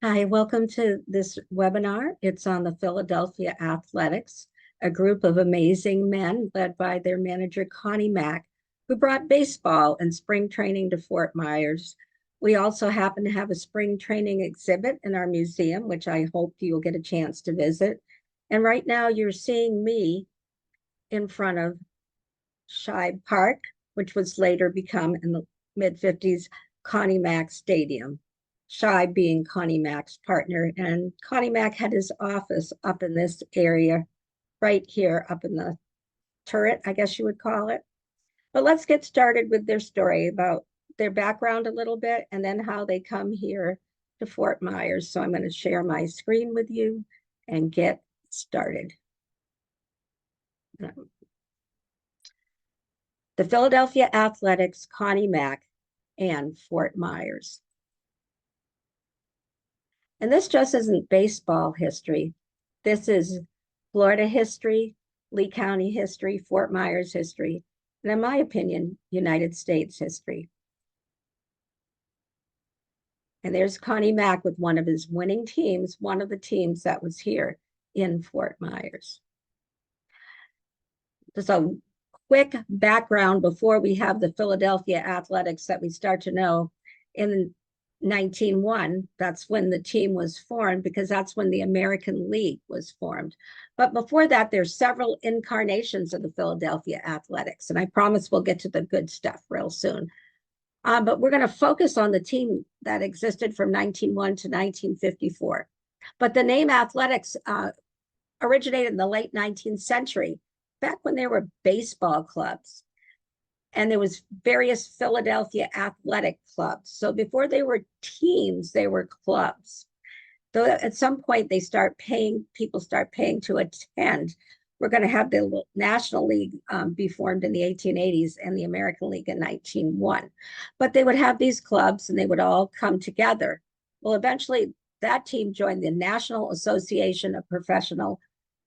Hi, welcome to this webinar. It's on the Philadelphia Athletics, a group of amazing men led by their manager, Connie Mack, who brought baseball and spring training to Fort Myers. We also happen to have a spring training exhibit in our museum, which I hope you'll get a chance to visit. And right now you're seeing me in front of Shibe Park, which was later become in the mid-50s Connie Mack Stadium. Shibe being Connie Mack's partner, and Connie Mack had his office up in this area, right here up in the turret, I guess you would call it. But let's get started with their story about their background a little bit and then how they come here to Fort Myers. So I'm going to share my screen with you and get started. The Philadelphia Athletics, Connie Mack, and Fort Myers. And this just isn't baseball history. This is Florida history, Lee County history, Fort Myers history, and in my opinion, United States history. And there's Connie Mack with one of his winning teams, one of the teams that was here in Fort Myers. Just a quick background before we have the Philadelphia Athletics that we start to know. In 1901, that's when the team was formed, because that's when the American League was formed. But before that, there's several incarnations of the Philadelphia Athletics, and I promise we'll get to the good stuff real soon. But we're going to focus on the team that existed from 1901 to 1954. But the name Athletics originated in the late 19th century, back when there were baseball clubs. And there was various Philadelphia athletic clubs. So before they were teams, they were clubs. Though at some point people start paying to attend. We're going to have the National League be formed in the 1880s and the American League in 1901. But they would have these clubs and they would all come together. Well, eventually that team joined the National Association of Professional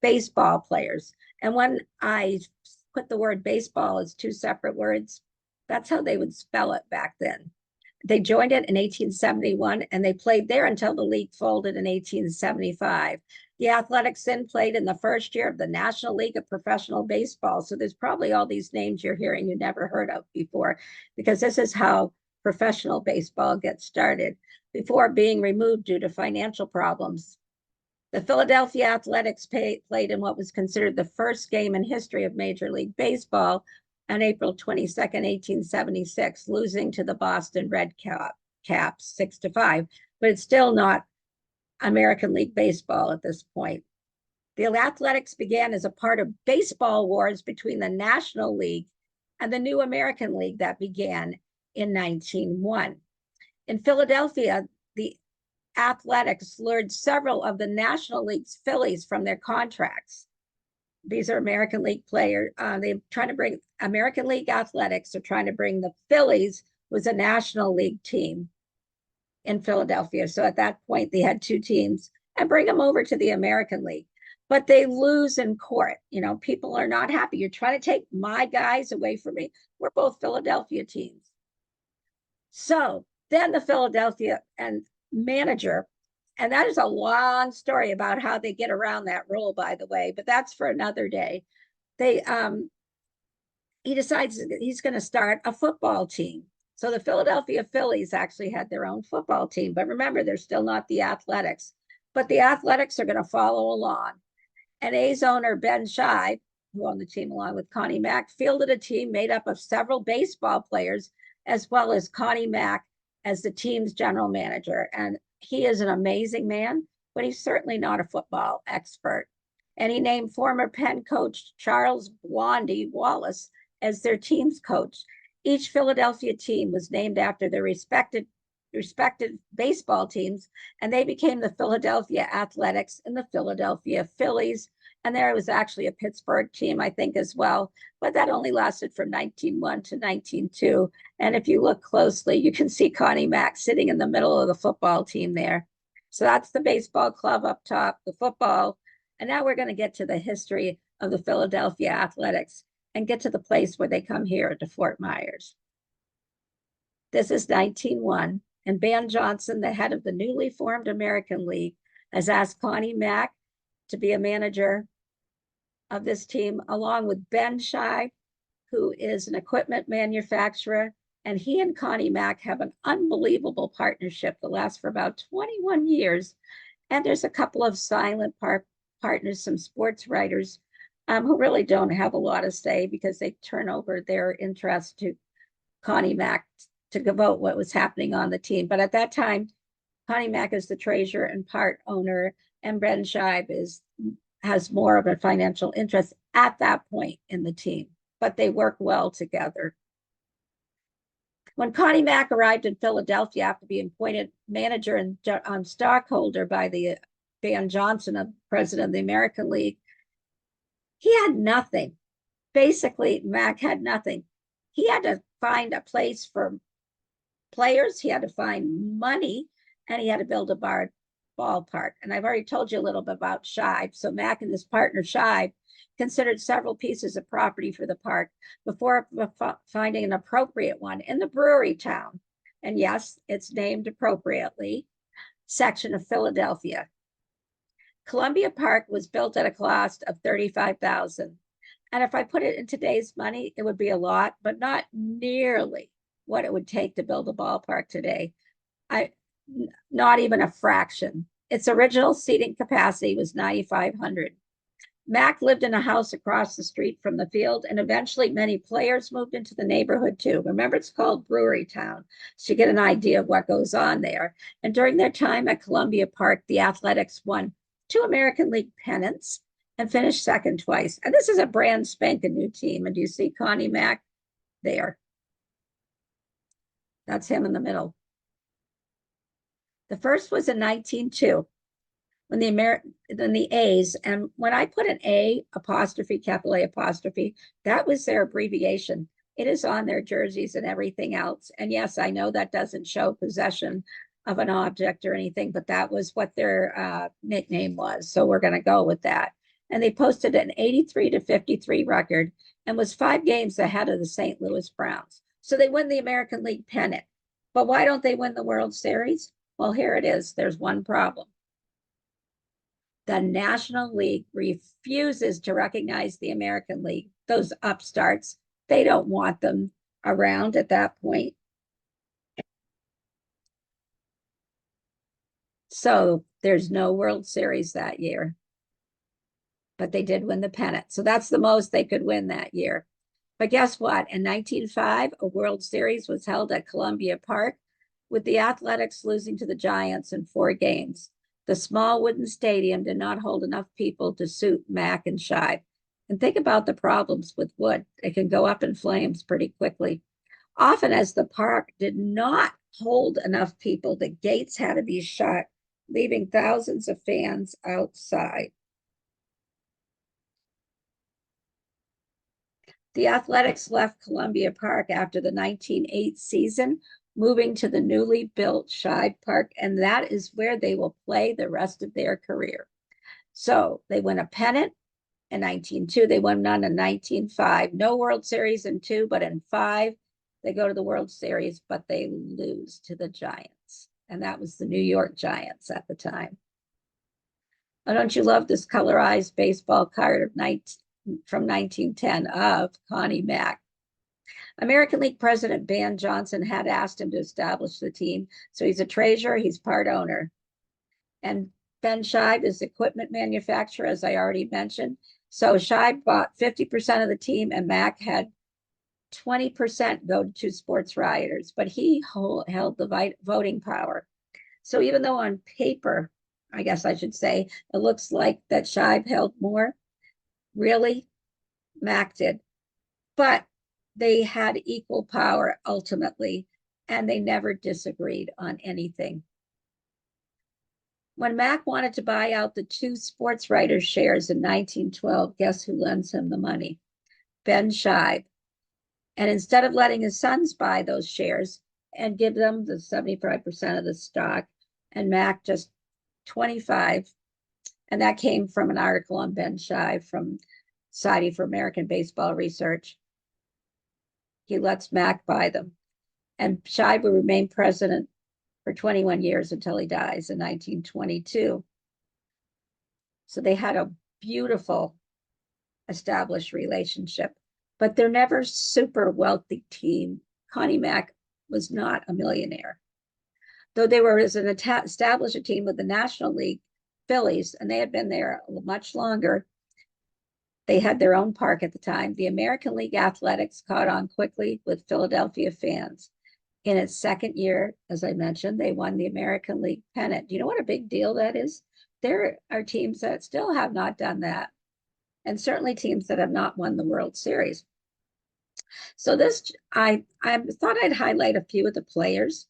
Baseball Players. And when I put the word baseball as two separate words, that's how they would spell it back then. They joined it in 1871 and they played there until the league folded in 1875. The Athletics then played in the first year of the National League of Professional Baseball. So there's probably all these names you're hearing you never heard of before, because this is how professional baseball gets started, before being removed due to financial problems. The Philadelphia Athletics played in what was considered the first game in history of Major League Baseball on April 22nd, 1876, losing to the Boston Red Caps 6-5, but it's still not American League Baseball at this point. The Athletics began as a part of baseball wars between the National League and the new American League that began in 1901. In Philadelphia, the Athletics lured several of the National League's Phillies from their contracts. These are American League players. They're trying to bring American League Athletics. They're trying to bring the Phillies, who was a National League team in Philadelphia. So at that point, they had two teams, and bring them over to the American League. But they lose in court. You know, people are not happy. You're trying to take my guys away from me. We're both Philadelphia teams. So then the Philadelphia and manager, and that is a long story about how they get around that rule, by the way, but that's for another day. He decides that he's going to start a football team. So the Philadelphia Phillies actually had their own football team, but remember, they're still not the Athletics. But the Athletics are going to follow along. And A's owner, Ben Shibe, who owned the team along with Connie Mack, fielded a team made up of several baseball players, as well as Connie Mack as the team's general manager. And he is an amazing man, but he's certainly not a football expert. And he named former Penn coach Charles Blondie Wallace as their team's coach. Each Philadelphia team was named after their respective baseball teams, and they became the Philadelphia Athletics and the Philadelphia Phillies. And there was actually a Pittsburgh team, I think, as well, but that only lasted from 1901 to 1902. And if you look closely, you can see Connie Mack sitting in the middle of the football team there. So that's the baseball club up top, the football. And now we're going to get to the history of the Philadelphia Athletics and get to the place where they come here to Fort Myers. This is 1901. And Ben Johnson, the head of the newly formed American League, has asked Connie Mack to be a manager of this team, along with Ben Shibe, who is an equipment manufacturer. And he and Connie Mack have an unbelievable partnership that lasts for about 21 years. And there's a couple of silent partners, some sports writers who really don't have a lot to say because they turn over their interest to Connie Mack to vote what was happening on the team. But at that time, Connie Mack is the treasurer and part owner, and Ben Shibe has more of a financial interest at that point in the team, but they work well together. When Connie Mack arrived in Philadelphia after being appointed manager and stockholder by the Ben Johnson, president of the American League, he had nothing. Basically, Mack had nothing. He had to find a place for players, he had to find money, and he had to build a ballpark. And I've already told you a little bit about Shibe. So Mack and his partner Shibe considered several pieces of property for the park before finding an appropriate one in the brewery town. And yes, it's named appropriately, section of Philadelphia. Columbia Park was built at a cost of $35,000. And if I put it in today's money, it would be a lot, but not nearly what it would take to build a ballpark today. Not even a fraction. Its original seating capacity was 9,500. Mack lived in a house across the street from the field, and eventually many players moved into the neighborhood too. Remember, it's called Brewery Town, so you get an idea of what goes on there. And during their time at Columbia Park, the Athletics won 2 American League pennants and finished second twice. And this is a brand spanking new team. And do you see Connie Mack there? That's him in the middle. The first was in 1902 when the A's, and when I put an A apostrophe, capital A apostrophe, that was their abbreviation. It is on their jerseys and everything else. And yes, I know that doesn't show possession of an object or anything, but that was what their nickname was. So we're going to go with that. And they posted an 83-53 record and was 5 games ahead of the St. Louis Browns. So they win the American League pennant. But why don't they win the World Series? Well, here it is. There's one problem. The National League refuses to recognize the American League. Those upstarts, they don't want them around at that point. So there's no World Series that year. But they did win the pennant. So that's the most they could win that year. But guess what? In 1905, a World Series was held at Columbia Park, with the Athletics losing to the Giants in 4 games. The small wooden stadium did not hold enough people to suit Mack and Shibe. And think about the problems with wood. It can go up in flames pretty quickly. Often, as the park did not hold enough people, the gates had to be shut, leaving thousands of fans outside. The Athletics left Columbia Park after the 1908 season, moving to the newly built Shibe Park, and that is where they will play the rest of their career. So they win a pennant in 1902. They won none in 1905. No World Series in 2, but in 5, they go to the World Series, but they lose to the Giants. And that was the New York Giants at the time. Oh, don't you love this colorized baseball card from 1910 of Connie Mack? American League President Ben Johnson had asked him to establish the team. So he's a treasurer, he's part owner. And Ben Shibe is equipment manufacturer, as I already mentioned. So Shibe bought 50% of the team, and Mack had 20% go to sports writers, but he held the voting power. So even though on paper, I guess I should say, it looks like that Shibe held more, really, Mack did. But they had equal power ultimately, and they never disagreed on anything. When Mack wanted to buy out the 2 sports writers' shares in 1912, guess who lends him the money? Ben Shibe. And instead of letting his sons buy those shares and give them the 75% of the stock, and Mack just 25, and that came from an article on Ben Shibe from Society for American Baseball Research. He lets Mack buy them. And Shibe will remain president for 21 years until he dies in 1922. So they had a beautiful established relationship, but they're never super wealthy team. Connie Mack was not a millionaire, though they were as an established a team with the National League Phillies, and they had been there much longer. They had their own park at the time. The American League Athletics caught on quickly with Philadelphia fans. In its second year, as I mentioned, they won the American League pennant. Do you know what a big deal that is? There are teams that still have not done that, and certainly teams that have not won the World Series. So this, I thought I'd highlight a few of the players.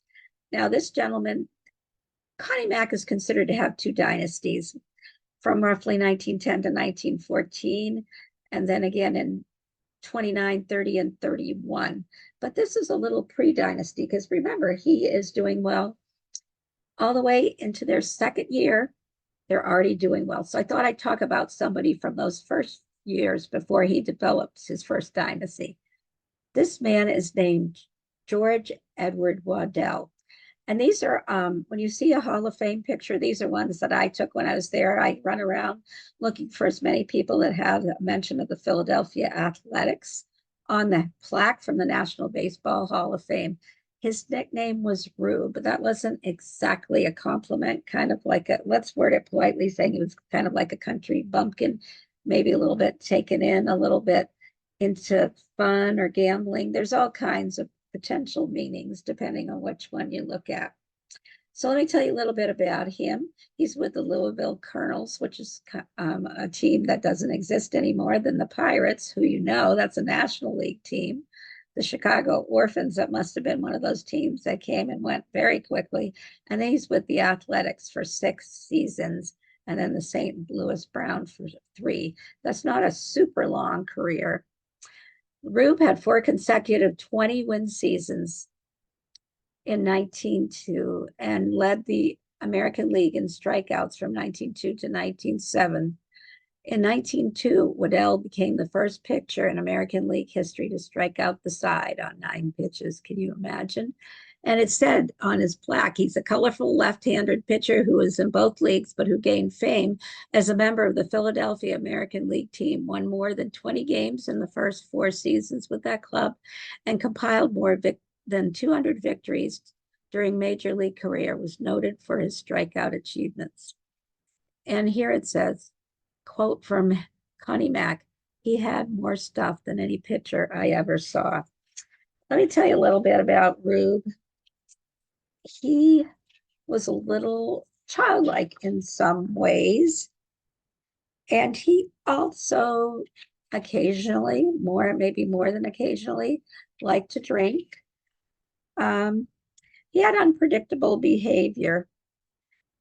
Now, this gentleman, Connie Mack, is considered to have two dynasties from roughly 1910 to 1914, and then again in 29, 30, and 31. But this is a little pre-dynasty because remember, he is doing well all the way into their second year. They're already doing well. So I thought I'd talk about somebody from those first years before he develops his first dynasty. This man is named George Edward Waddell. And these are, when you see a Hall of Fame picture, these are ones that I took when I was there. I run around looking for as many people that have a mention of the Philadelphia Athletics on the plaque from the National Baseball Hall of Fame. His nickname was Rube, but that wasn't exactly a compliment, kind of like a, let's word it politely, saying he was kind of like a country bumpkin, maybe a little bit taken in, a little bit into fun or gambling. There's all kinds of potential meanings depending on which one you look at. So let me tell you a little bit about him. He's with the Louisville Colonels, which is a team that doesn't exist anymore, than the Pirates, who you know, that's a National League team. The Chicago Orphans, that must have been one of those teams that came and went very quickly. And then he's with the Athletics for 6 seasons, and then the St. Louis Browns for 3. That's not a super long career. Rube had 4 consecutive 20-win seasons in 1902 and led the American League in strikeouts from 1902 to 1907. In 1902, Waddell became the first pitcher in American League history to strike out the side on 9 pitches. Can you imagine? And it said on his plaque, he's a colorful left-handed pitcher who was in both leagues, but who gained fame as a member of the Philadelphia American League team, won more than 20 games in the first 4 seasons with that club, and compiled more than 200 victories during Major League career, was noted for his strikeout achievements. And here it says, quote from Connie Mack, he had more stuff than any pitcher I ever saw. Let me tell you a little bit about Rube. He was a little childlike in some ways. And he also occasionally, maybe more than occasionally, liked to drink. He had unpredictable behavior.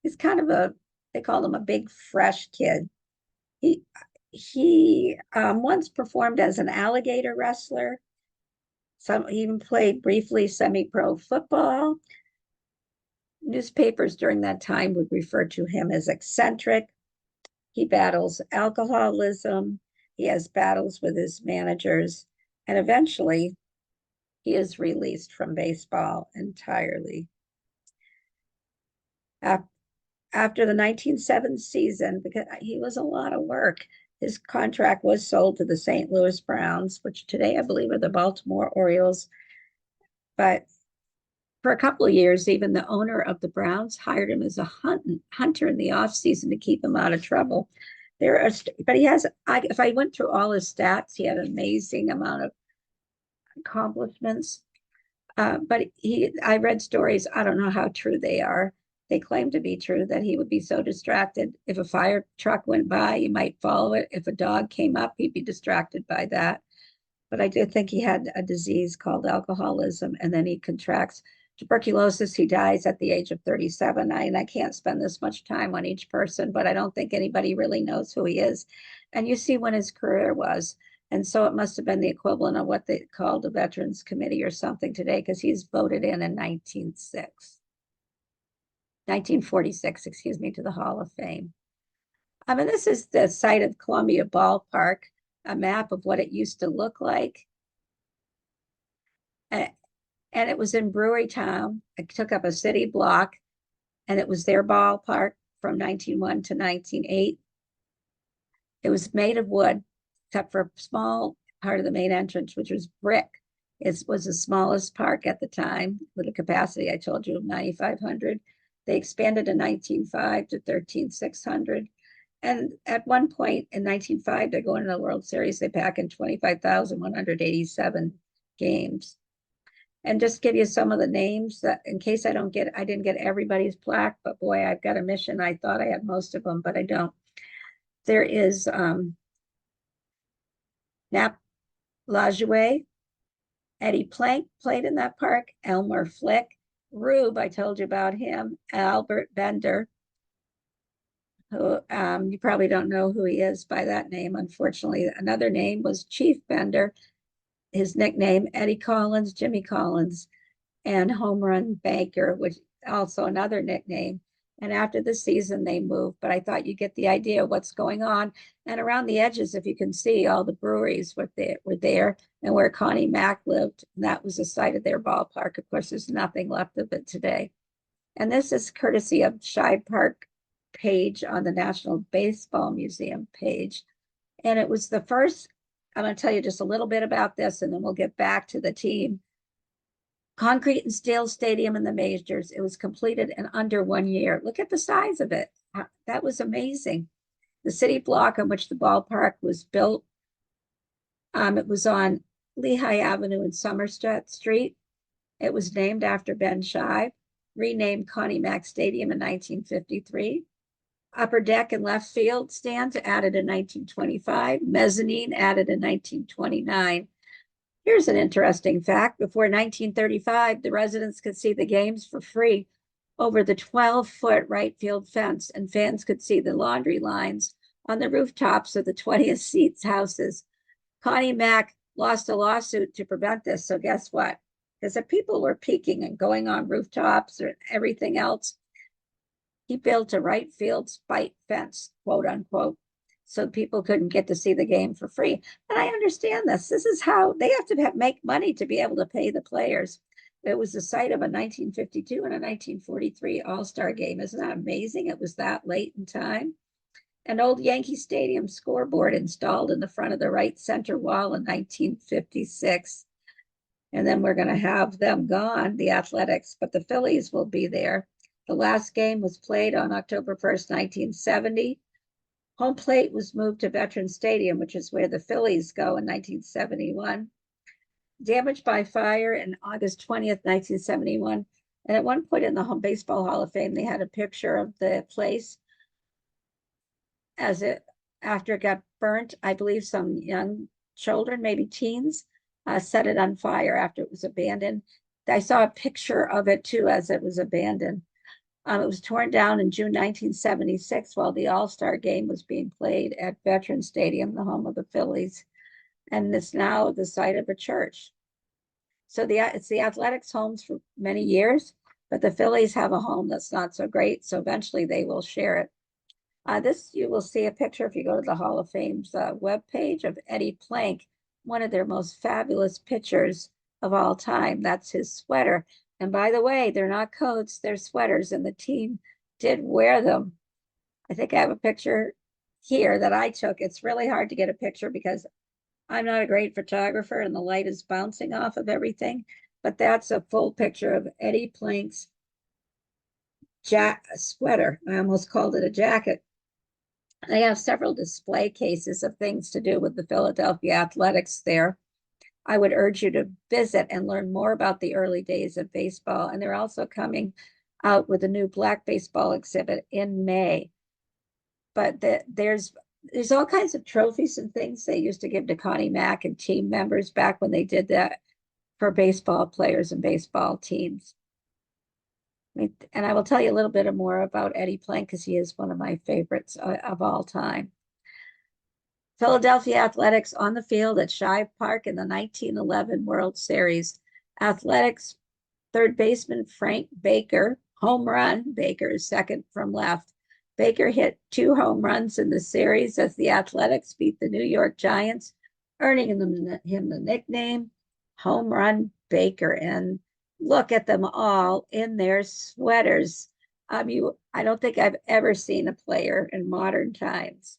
He's kind of they called him a big, fresh kid. He once performed as an alligator wrestler. He even played briefly semi-pro football. Newspapers during that time would refer to him as eccentric. He battles alcoholism. He has battles with his managers. And eventually, he is released from baseball entirely. After the 1907 season, because he was a lot of work, his contract was sold to the St. Louis Browns, which today I believe are the Baltimore Orioles. But for a couple of years, even the owner of the Browns hired him as a hunter in the offseason to keep him out of trouble. But he has, if I went through all his stats, he had an amazing amount of accomplishments. But I read stories, I don't know how true they are. They claim to be true, that he would be so distracted. If a fire truck went by, he might follow it. If a dog came up, he'd be distracted by that. But I do think he had a disease called alcoholism, and then he contracts tuberculosis. He dies at the age of 37. And I can't spend this much time on each person, but I don't think anybody really knows who he is. And you see when his career was. And so it must have been the equivalent of what they called a Veterans Committee or something today, because he's voted in 1946, to the Hall of Fame. I mean, this is the site of Columbia Ballpark, a map of what it used to look like. and it was in Brewery Town. It took up a city block, and it was their ballpark from 1901 to 1908. It was made of wood, except for a small part of the main entrance, which was brick. It was the smallest park at the time with a capacity, I told you, of 9,500. They expanded in 1905 to 13,600. And at one point in 1905, they're going to the World Series. They pack in 25,187 games. And just give you some of the names that, in case I didn't get everybody's plaque, but boy, I've got a mission. I thought I had most of them, but I don't. There is Nap Lajoie, Eddie Plank played in that park, Elmer Flick, Rube, I told you about him, Albert Bender, who you probably don't know who he is by that name, unfortunately. Another name was Chief Bender, his nickname, Eddie Collins, Jimmy Collins, and Home Run Banker, which also another nickname. And after the season, they moved, but I thought you get the idea of what's going on. And around the edges, if you can see, all the breweries were there, and where Connie Mack lived, and that was the site of their ballpark. Of course, there's nothing left of it today. And this is courtesy of Shive Park page on the National Baseball Museum page. And it was the first, I'm going to tell you just a little bit about this, and then we'll get back to the team. Concrete and steel stadium in the majors. It was completed in under 1 year. Look at the size of it. That was amazing. The city block on which the ballpark was built, it was on Lehigh Avenue and Somerset Street. It was named after Ben Shive, renamed Connie Mack Stadium in 1953. Upper deck and left field stands added in 1925. Mezzanine added in 1929. Here's an interesting fact. Before 1935, the residents could see the games for free over the 12-foot right field fence, and fans could see the laundry lines on the rooftops of the 20th seats houses. Connie Mack lost a lawsuit to prevent this, so guess what? Because the people were peeking and going on rooftops or everything else, he built a right field spite fence, quote unquote, so people couldn't get to see the game for free. And I understand this. This is how they have to make money to be able to pay the players. It was the site of a 1952 and a 1943 All-Star game. Isn't that amazing? It was that late in time. An old Yankee Stadium scoreboard installed in the front of the right center wall in 1956. And then we're going to have them gone, the Athletics, but the Phillies will be there. The last game was played on October 1st, 1970. Home plate was moved to Veterans Stadium, which is where the Phillies go in 1971. Damaged by fire in August 20th, 1971. And at one point in the Home Baseball Hall of Fame, they had a picture of the place after it got burnt. I believe some young children, maybe teens, set it on fire after it was abandoned. I saw a picture of it too as it was abandoned. It was torn down in June 1976 while the All-Star game was being played at Veterans Stadium, the home of the Phillies. And it's now the site of a church. So it's the Athletics' homes for many years, but the Phillies have a home that's not so great. So eventually they will share it. This, you will see a picture if you go to the Hall of Fame's webpage of Eddie Plank, one of their most fabulous pitchers of all time. That's his sweater. And by the way, they're not coats, they're sweaters, and the team did wear them. I think I have a picture here that I took. It's really hard to get a picture because I'm not a great photographer and the light is bouncing off of everything, but that's a full picture of Eddie Plank's sweater. I almost called it a jacket. They have several display cases of things to do with the Philadelphia Athletics there. I would urge you to visit and learn more about the early days of baseball. And they're also coming out with a new black baseball exhibit in May. But there's all kinds of trophies and things they used to give to Connie Mack and team members back when they did that for baseball players and baseball teams. And I will tell you a little bit more about Eddie Plank because he is one of my favorites of all time. Philadelphia Athletics on the field at Shive Park in the 1911 World Series. Athletics third baseman Frank Baker, home run. Baker is second from left. Baker hit 2 home runs in the series as the Athletics beat the New York Giants, earning him the nickname Home Run Baker. And look at them all in their sweaters. I don't think I've ever seen a player in modern times,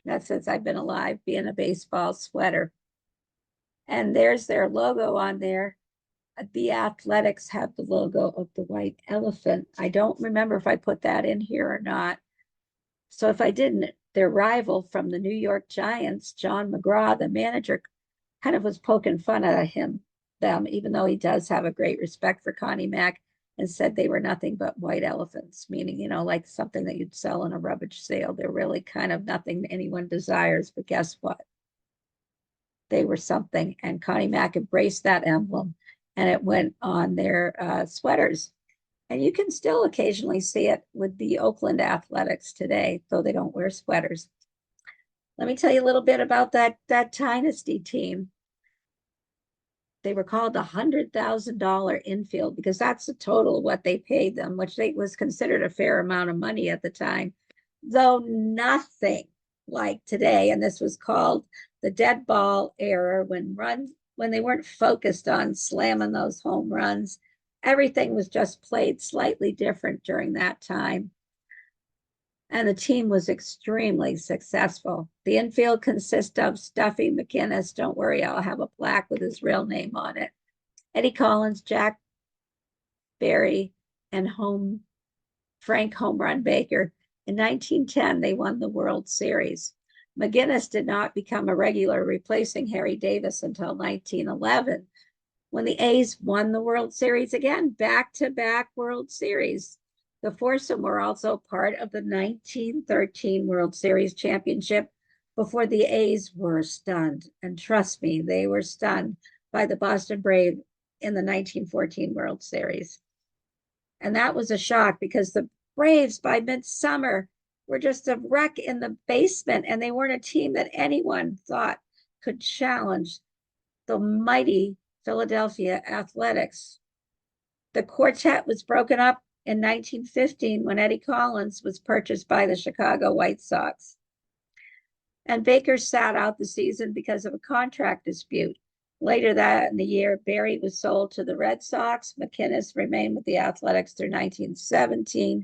not since I've been alive, be in a baseball sweater. And there's their logo on there. The Athletics have the logo of the white elephant. I don't remember if I put that in here or not. So if I didn't, their rival from the New York Giants, John McGraw, the manager, kind of was poking fun at them, even though he does have a great respect for Connie Mack, and said they were nothing but white elephants, meaning, like something that you'd sell in a rummage sale. They're really kind of nothing anyone desires, but guess what? They were something. And Connie Mack embraced that emblem, and it went on their sweaters. And you can still occasionally see it with the Oakland Athletics today, though they don't wear sweaters. Let me tell you a little bit about that dynasty team. They were called the $100,000 infield because that's the total of what they paid them, which was considered a fair amount of money at the time, though nothing like today. And this was called the dead ball era, when they weren't focused on slamming those home runs. Everything was just played slightly different during that time. And the team was extremely successful. The infield consists of Stuffy McInnis. Don't worry, I'll have a plaque with his real name on it. Eddie Collins, Jack Barry, and Frank Home Run Baker. In 1910, they won the World Series. McInnis did not become a regular, replacing Harry Davis until 1911, when the A's won the World Series again, back-to-back World Series. The foursome were also part of the 1913 World Series championship before the A's were stunned. And trust me, they were stunned by the Boston Braves in the 1914 World Series. And that was a shock because the Braves by midsummer were just a wreck in the basement, and they weren't a team that anyone thought could challenge the mighty Philadelphia Athletics. The quartet was broken up in 1915 when Eddie Collins was purchased by the Chicago White Sox. And Baker sat out the season because of a contract dispute. Later that in the year, Barry was sold to the Red Sox. McInnis remained with the Athletics through 1917.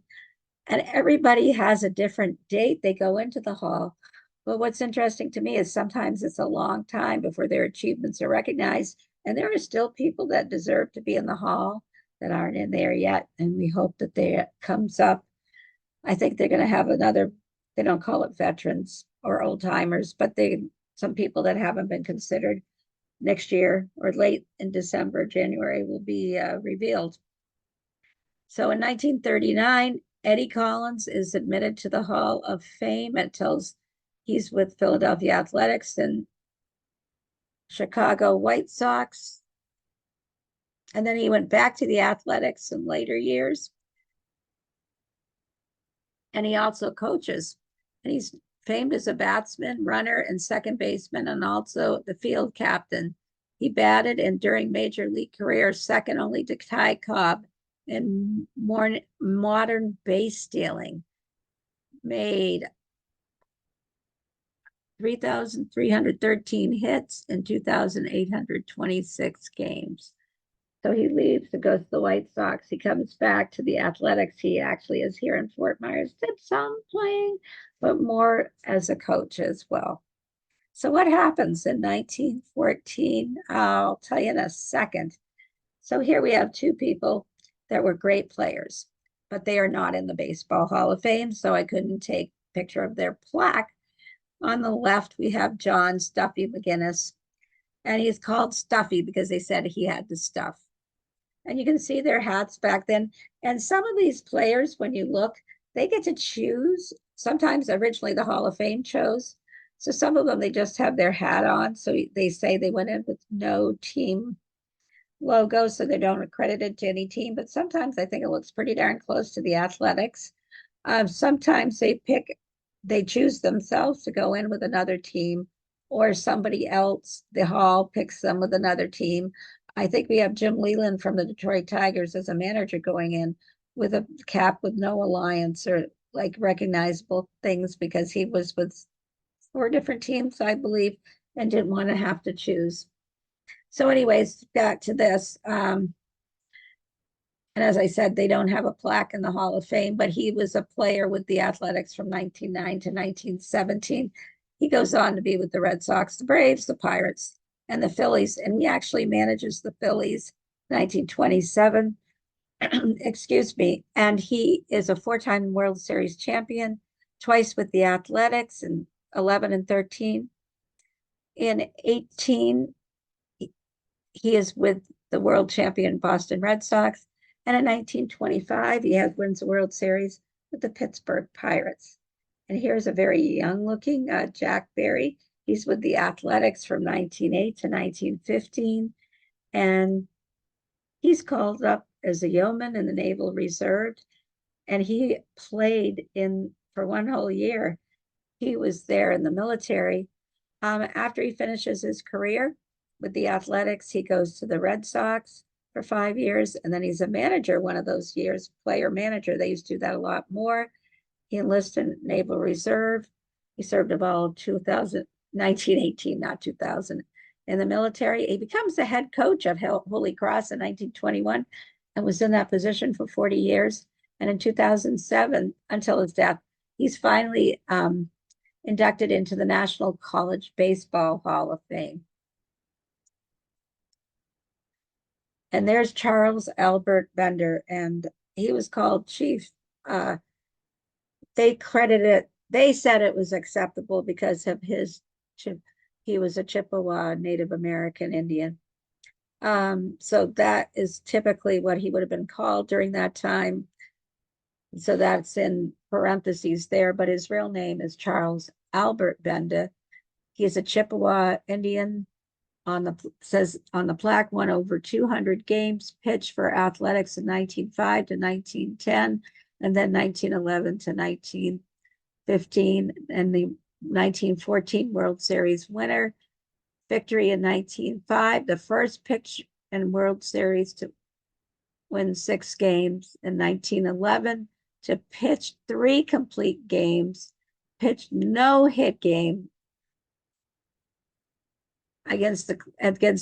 And everybody has a different date they go into the Hall. But what's interesting to me is sometimes it's a long time before their achievements are recognized. And there are still people that deserve to be in the Hall that aren't in there yet. And we hope that they comes up. I think they're going to have another, they don't call it veterans or old timers, but some people that haven't been considered next year or late in December, January will be revealed. So in 1939, Eddie Collins is admitted to the Hall of Fame. It tells he's with Philadelphia Athletics and Chicago White Sox. And then he went back to the Athletics in later years. And he also coaches. And he's famed as a batsman, runner, and second baseman, and also the field captain. He batted and during major league career, second only to Ty Cobb in modern base stealing. Made 3,313 hits in 2,826 games. So he leaves and goes to the White Sox. He comes back to the Athletics. He actually is here in Fort Myers, did some playing, but more as a coach as well. So what happens in 1914? I'll tell you in a second. So here we have two people that were great players, but they are not in the Baseball Hall of Fame, so I couldn't take a picture of their plaque. On the left, we have John Stuffy McInnis, and he's called Stuffy because they said he had the stuff. And you can see their hats back then. And some of these players, when you look, they get to choose. Sometimes originally the Hall of Fame chose. So some of them, they just have their hat on. So they say they went in with no team logo, so they don't accredit it to any team. But sometimes I think it looks pretty darn close to the Athletics. Sometimes they choose themselves to go in with another team, or somebody else, the Hall picks them with another team. I think we have Jim Leland from the Detroit Tigers as a manager going in with a cap with no alliance or like recognizable things because he was with 4 different teams, I believe, and didn't want to have to choose. So anyways, back to this. And as I said, they don't have a plaque in the Hall of Fame, but he was a player with the Athletics from 1909 to 1917. He goes on to be with the Red Sox, the Braves, the Pirates, and the Phillies. And he actually manages the Phillies 1927. Excuse me. And he is a four-time World Series champion, twice with the Athletics in 11 and 13. In 18, he is with the world champion Boston Red Sox. And in 1925, he wins the World Series with the Pittsburgh Pirates. And here's a very young looking Jack Berry. He's with the Athletics from 1908 to 1915. And he's called up as a yeoman in the Naval Reserve. And he played for one whole year. He was there in the military. After he finishes his career with the Athletics, he goes to the Red Sox for 5 years, and then he's a manager one of those years, player manager. They used to do that a lot more. He enlisted in Naval Reserve. He served about 1918, not 2000, in the military. He becomes the head coach at Holy Cross in 1921 and was in that position for 40 years. And in 2007, until his death, he's finally inducted into the National College Baseball Hall of Fame. And there's Charles Albert Bender, and he was called chief. They said it was acceptable because of he was a Chippewa Native American Indian. So that is typically what he would have been called during that time. So that's in parentheses there, but his real name is Charles Albert Bender. He's a Chippewa Indian. Says on the plaque, won over 200 games, pitched for Athletics in 1905 to 1910, and then 1911 to 1915, and the 1914 World Series winner. Victory in 1905, the first pitch in World Series to win 6 games. In 1911, to pitch 3 complete games, pitched no hit game against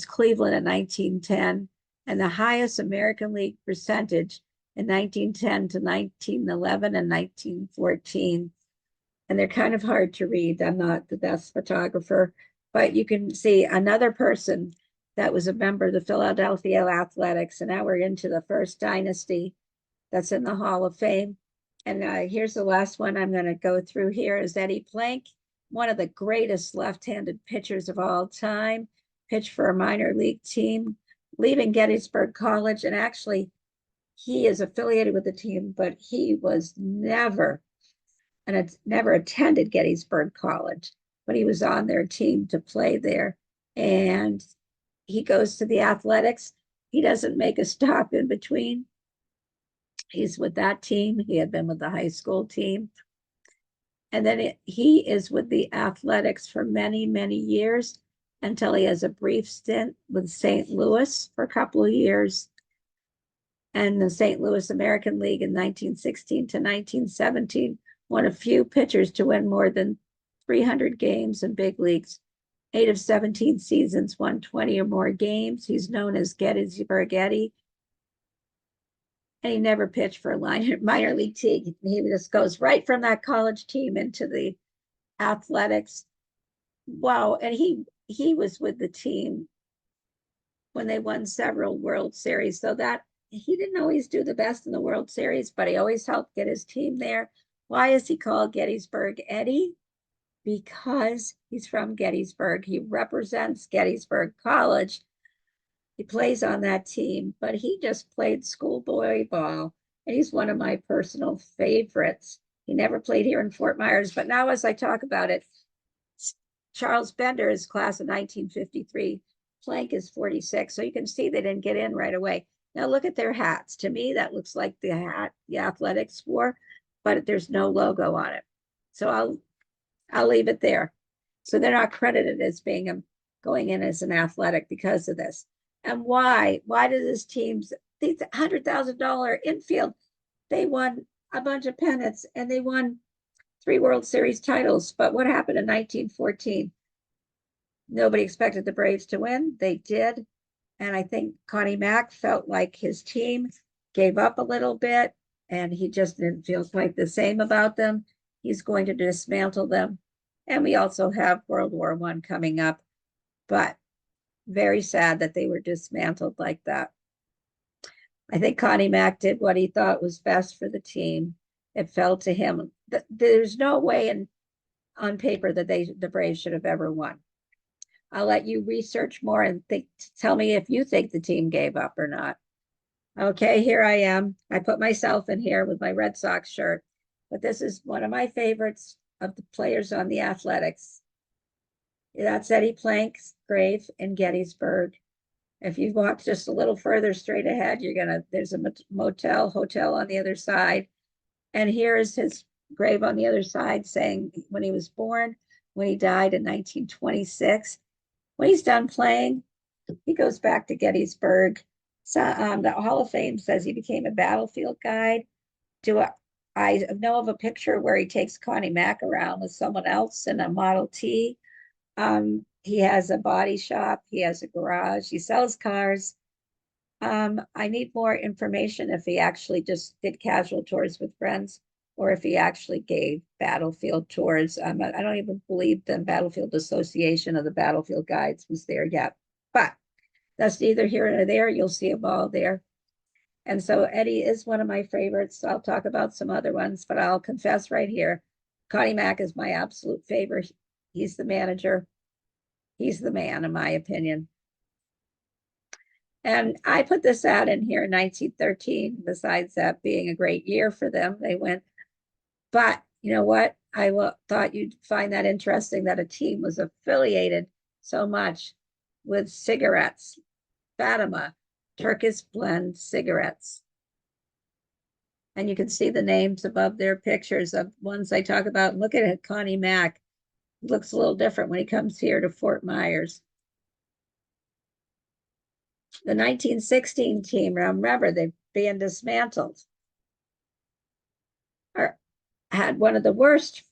Cleveland in 1910, and the highest American League percentage in 1910 to 1911 and 1914. And they're kind of hard to read. I'm not the best photographer, but you can see another person that was a member of the Philadelphia Athletics. And now we're into the first dynasty that's in the Hall of Fame. And here's the last one I'm going to go through here is Eddie Plank, one of the greatest left-handed pitchers of all time, pitched for a minor league team, leaving Gettysburg College. And actually, he is affiliated with the team, but he was never attended Gettysburg College, but he was on their team to play there. And he goes to the Athletics. He doesn't make a stop in between. He's with that team. He had been with the high school team. And then he is with the Athletics for many, many years until he has a brief stint with St. Louis for a couple of years and the St. Louis American League in 1916 to 1917, one of few pitchers to win more than 300 games in big leagues. 8 of 17 seasons, won 20 or more games. He's known as Gettysburg Eddie. And he never pitched for a minor league team. He just goes right from that college team into the Athletics. Wow. And he was with the team when they won several World Series. So that he didn't always do the best in the World Series, but he always helped get his team there. Why is he called Gettysburg Eddie? Because he's from Gettysburg. He represents Gettysburg College. He plays on that team, but he just played schoolboy ball, and he's one of my personal favorites. He never played here in Fort Myers, but now as I talk about it, Charles Bender is class of 1953. Plank is 46, so you can see they didn't get in right away. Now look at their hats. To me, that looks like the hat the Athletics wore, but there's no logo on it. So I'll leave it there. So they're not credited as being going in as an Athletic because of this. And why? Why does this team's these $100,000 infield? They won a bunch of pennants and they won 3 World Series titles. But what happened in 1914? Nobody expected the Braves to win. They did. And I think Connie Mack felt like his team gave up a little bit and he just didn't feel quite the same about them. He's going to dismantle them. And we also have World War I coming up, but very sad that they were dismantled like that. I think Connie Mack did what he thought was best for the team. It fell to him. There's no way on paper that the Braves should have ever won. I'll let you research more and tell me if you think the team gave up or not. Okay, here I am. I put myself in here with my Red Sox shirt, but this is one of my favorites of the players on the Athletics. That's Eddie Plank's grave in Gettysburg. If you walk just a little further straight ahead, there's a hotel on the other side. And here is his grave on the other side saying when he was born, when he died in 1926. When he's done playing, he goes back to Gettysburg. So the Hall of Fame says he became a battlefield guide. I know of a picture where he takes Connie Mack around with someone else in a Model T. He has a body shop. He has a garage. He sells cars. I need more information if he actually just did casual tours with friends or if he actually gave battlefield tours. I don't even believe the Battlefield Association of the Battlefield Guides was there yet, but that's neither here nor there. You'll see them all there. And so Eddie is one of my favorites. I'll talk about some other ones, but I'll confess right here, Connie Mack is my absolute favorite. He's the manager. He's the man, in my opinion. And I put this ad in here in 1913, besides that being a great year for them. They went, but you know what? Thought you'd find that interesting that a team was affiliated so much with cigarettes. Fatima, Turkish blend cigarettes. And you can see the names above their pictures of ones I talk about. Look at it, Connie Mack. Looks a little different when he comes here to Fort Myers. The 1916 team, remember, they're being dismantled, had one of the worst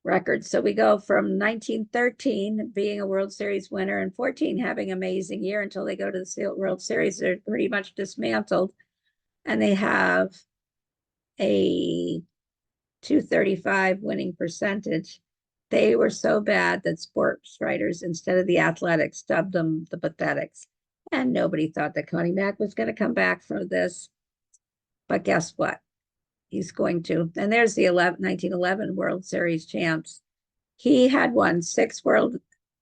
records. So we go from 1913 being a World Series winner and 14 having an amazing year until they go to the World Series. They're pretty much dismantled. And they have a 235 winning percentage. They were so bad that sports writers, instead of the Athletics, dubbed them the Pathetics. And nobody thought that Connie Mack was going to come back from this. But guess what? He's going to. And there's the 1911 World Series champs. He had won 6 World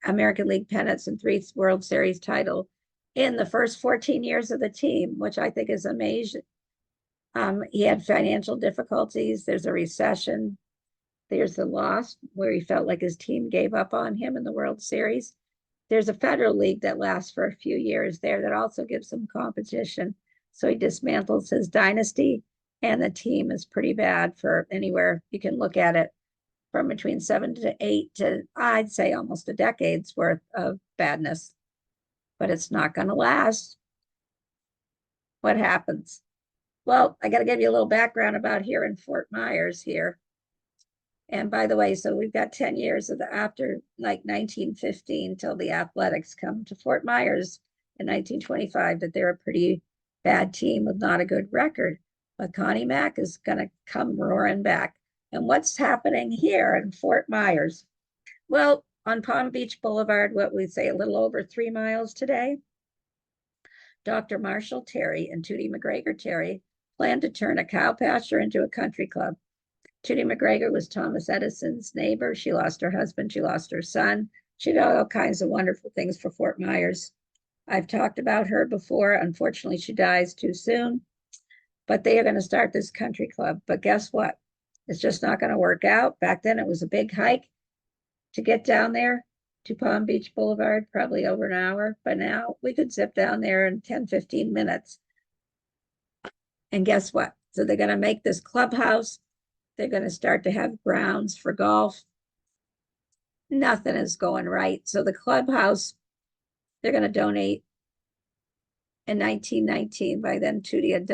American League pennants and 3 World Series title in the first 14 years of the team, which I think is amazing. He had financial difficulties. There's a recession. There's the loss where he felt like his team gave up on him in the World Series. There's a federal league that lasts for a few years there that also gives him competition. So he dismantles his dynasty, and the team is pretty bad for anywhere you can look at it from between 7 to 8 to, I'd say, almost a decade's worth of badness. But it's not going to last. What happens? Well, I got to give you a little background about here in Fort Myers here. And by the way, so we've got 10 years of after like 1915 till the Athletics come to Fort Myers in 1925, that they're a pretty bad team with not a good record. But Connie Mack is going to come roaring back. And what's happening here in Fort Myers? Well, on Palm Beach Boulevard, what we say a little over 3 miles today, Dr. Marshall Terry and Tootie McGregor Terry planned to turn a cow pasture into a country club. Tootie McGregor was Thomas Edison's neighbor. She lost her husband. She lost her son. She did all kinds of wonderful things for Fort Myers. I've talked about her before. Unfortunately, she dies too soon. But they are going to start this country club. But guess what? It's just not going to work out. Back then, it was a big hike to get down there to Palm Beach Boulevard, probably over an hour. But now we could zip down there in 10, 15 minutes. And guess what? So they're going to make this clubhouse. They're going to start to have grounds for golf. Nothing is going right. So the clubhouse, they're going to donate in 1919. By then, Tootie had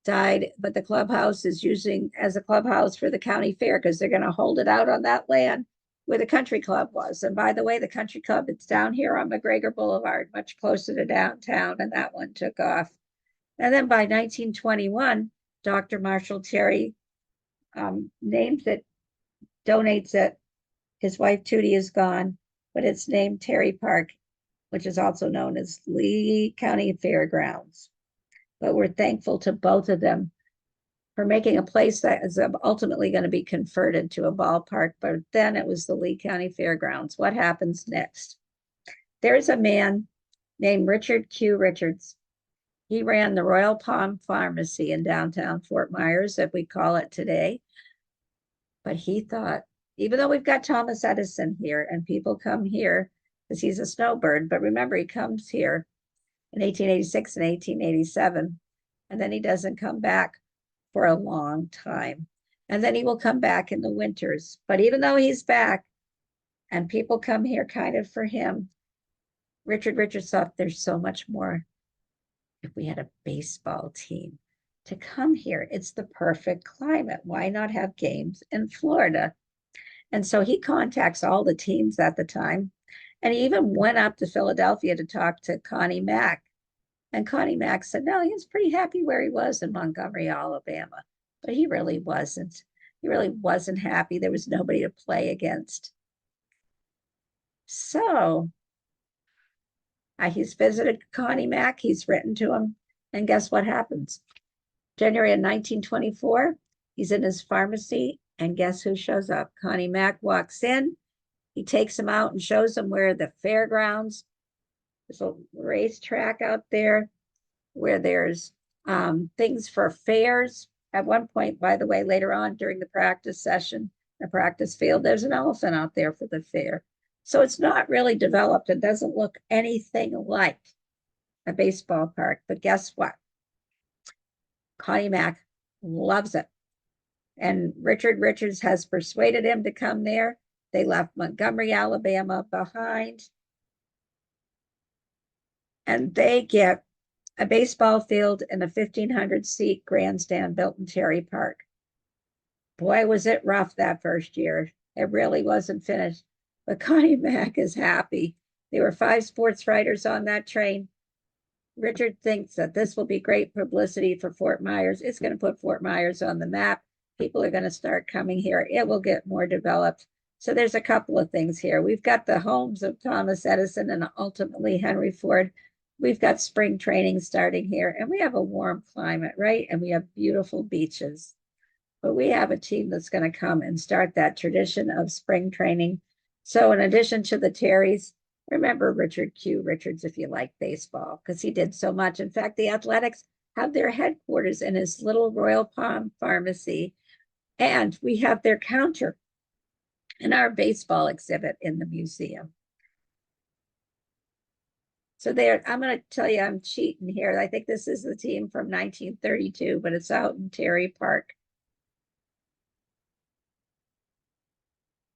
died, but the clubhouse is using as a clubhouse for the county fair because they're going to hold it out on that land where the country club was. And by the way, the country club, it's down here on McGregor Boulevard, much closer to downtown, and that one took off. And then by 1921, Dr. Marshall Terry names it, donates it. His wife Tootie is gone, but it's named Terry Park, which is also known as Lee County Fairgrounds. But we're thankful to both of them for making a place that is ultimately going to be converted to a ballpark. But then it was the Lee County Fairgrounds. What happens next? There's a man named Richard Q. Richards. He ran the Royal Palm Pharmacy in downtown Fort Myers, that we call it today. But he thought, even though we've got Thomas Edison here and people come here because he's a snowbird, but remember, he comes here in 1886 and 1887, and then he doesn't come back for a long time. And then he will come back in the winters. But even though he's back and people come here kind of for him, Richard Richards thought there's so much more if we had a baseball team to come here. It's the perfect climate. Why not have games in Florida? And so he contacts all the teams at the time. And he even went up to Philadelphia to talk to Connie Mack. And Connie Mack said, no, he was pretty happy where he was in Montgomery, Alabama. But he really wasn't. He really wasn't happy. There was nobody to play against. So he's visited Connie Mack. He's written to him. And guess what happens? January of 1924, he's in his pharmacy. And guess who shows up? Connie Mack walks in. He takes him out and shows him where the fairgrounds, there's a racetrack out there where there's things for fairs. At one point, by the way, later on during the practice session, the practice field, there's an elephant out there for the fair. So it's not really developed. It doesn't look anything like a baseball park. But guess what? Connie Mack loves it. And Richard Richards has persuaded him to come there. They left Montgomery, Alabama behind. And they get a baseball field and a 1,500-seat grandstand built in Terry Park. Boy, was it rough that first year. It really wasn't finished. But Connie Mack is happy. There were 5 sports writers on that train. Richard thinks that this will be great publicity for Fort Myers. It's going to put Fort Myers on the map. People are going to start coming here. It will get more developed. So there's a couple of things here. We've got the homes of Thomas Edison and ultimately Henry Ford. We've got spring training starting here, and we have a warm climate, right? And we have beautiful beaches. But we have a team that's going to come and start that tradition of spring training. So in addition to the Terrys, remember Richard Q. Richards if you like baseball, because he did so much. In fact, the Athletics have their headquarters in his little Royal Palm Pharmacy, and we have their counter in our baseball exhibit in the museum. So there, I'm going to tell you I'm cheating here. I think this is the team from 1932, but it's out in Terry Park.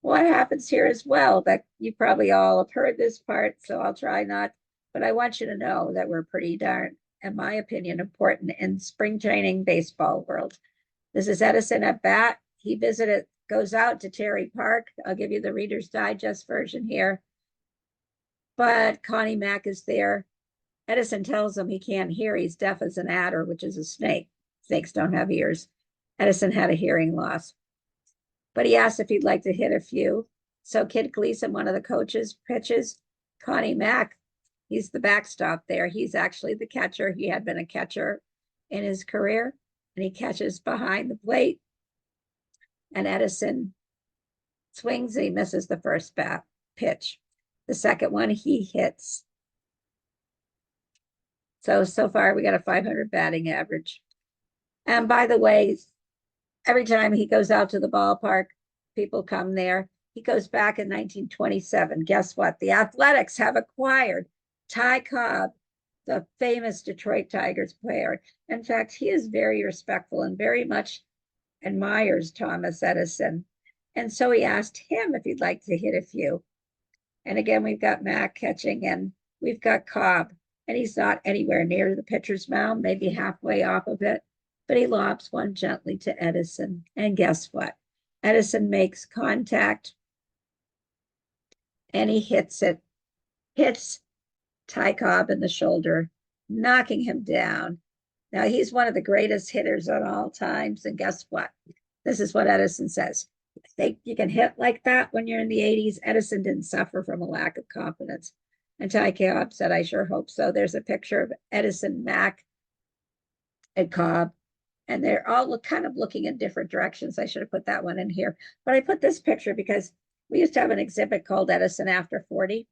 What happens here as well, that you probably all have heard this part, so I'll try not, but I want you to know that we're pretty darn, in my opinion, important in spring training baseball world. This is Edison at bat. He visited, goes out to Terry Park. I'll give you the Reader's Digest version here. But Connie Mack is there. Edison tells him he can't hear. He's deaf as an adder, which is a snake. Snakes don't have ears. Edison had a hearing loss. But he asked if he'd like to hit a few. So Kid Gleason, one of the coaches, pitches. Connie Mack, he's the backstop there. He's actually the catcher. He had been a catcher in his career, and he catches behind the plate. And Edison swings, and he misses the first pitch. The second one, he hits. So far, we got a 500 batting average. And by the way, every time he goes out to the ballpark, people come there. He goes back in 1927. Guess what? The Athletics have acquired Ty Cobb, the famous Detroit Tigers player. In fact, he is very respectful and very much admires Thomas Edison. And so he asked him if he'd like to hit a few. And again, we've got Mack catching, and we've got Cobb. And he's not anywhere near the pitcher's mound, maybe halfway off of it. But he lobs one gently to Edison. And guess what? Edison makes contact, and he hits it. Hits Ty Cobb in the shoulder, knocking him down. Now, he's one of the greatest hitters of all times. And guess what? This is what Edison says. I think you can hit like that when you're in the 80s. Edison didn't suffer from a lack of confidence. And Ty Cobb said, I sure hope so. There's a picture of Edison, Mack, and Cobb, and they're all kind of looking in different directions. I should have put that one in here. But I put this picture because we used to have an exhibit called Edison After 40,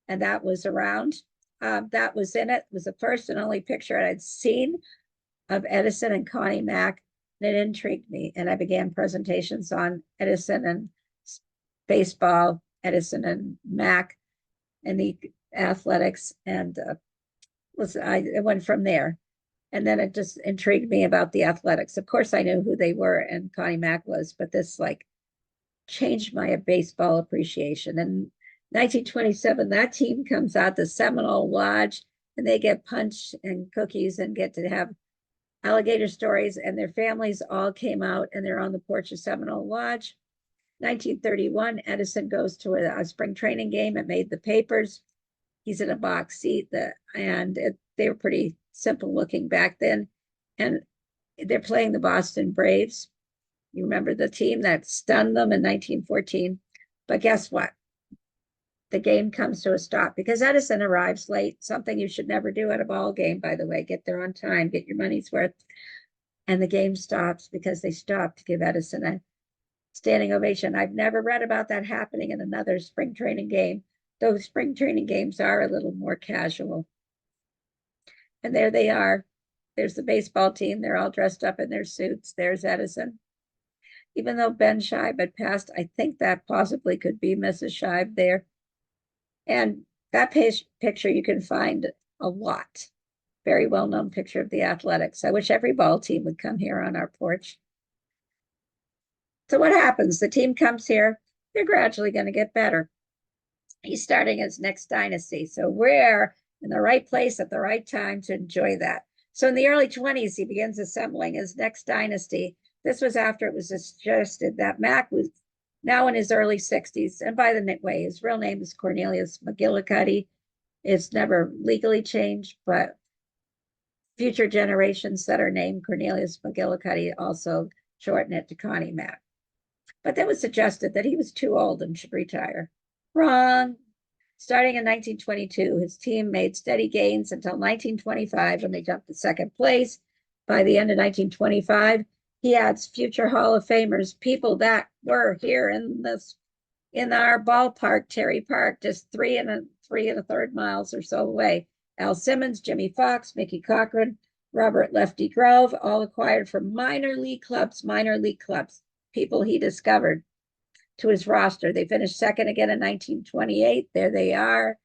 and that was around. That was in it. It was the first and only picture I'd seen of Edison and Connie Mack. And it intrigued me. And I began presentations on Edison and baseball, Edison and Mack, and the athletics. And it went from there. And then it just intrigued me about the athletics. Of course, I knew who they were and Connie Mack was, but this like changed my baseball appreciation. In 1927, that team comes out the Seminole Lodge, and they get punch and cookies and get to have alligator stories, and their families all came out and they're on the porch of Seminole Lodge. 1931, Edison goes to a spring training game. It made the papers. He's in a box seat, they were pretty simple looking back then. And they're playing the Boston Braves. You remember the team that stunned them in 1914. But guess what? The game comes to a stop because Edison arrives late, something you should never do at a ball game, by the way. Get there on time, get your money's worth. And the game stops because they stopped to give Edison a standing ovation. I've never read about that happening in another spring training game. Those spring training games are a little more casual. And there they are. There's the baseball team. They're all dressed up in their suits. There's Edison. Even though Ben Scheib had passed, I think that possibly could be Mrs. Scheib there. And that picture you can find a lot. Very well-known picture of the athletics. I wish every ball team would come here on our porch. So what happens? The team comes here. They're gradually going to get better. He's starting his next dynasty. So we're in the right place at the right time to enjoy that. So in the early 20s, he begins assembling his next dynasty. This was after it was suggested that Mack was now in his early 60s. And by the way, his real name is Cornelius McGillicuddy. It's never legally changed, but future generations that are named Cornelius McGillicuddy also shorten it to Connie Mack. But then was suggested that he was too old and should retire. Wrong. Starting in 1922, his team made steady gains until 1925 when they jumped to second place. By the end of 1925, he adds future Hall of Famers, people that were here in our ballpark, Terry Park, just 3.33 miles or so away. Al Simmons, Jimmy Fox, Mickey Cochran, Robert Lefty Grove, all acquired from minor league clubs, people he discovered to his roster. They finished second again in 1928. There they are.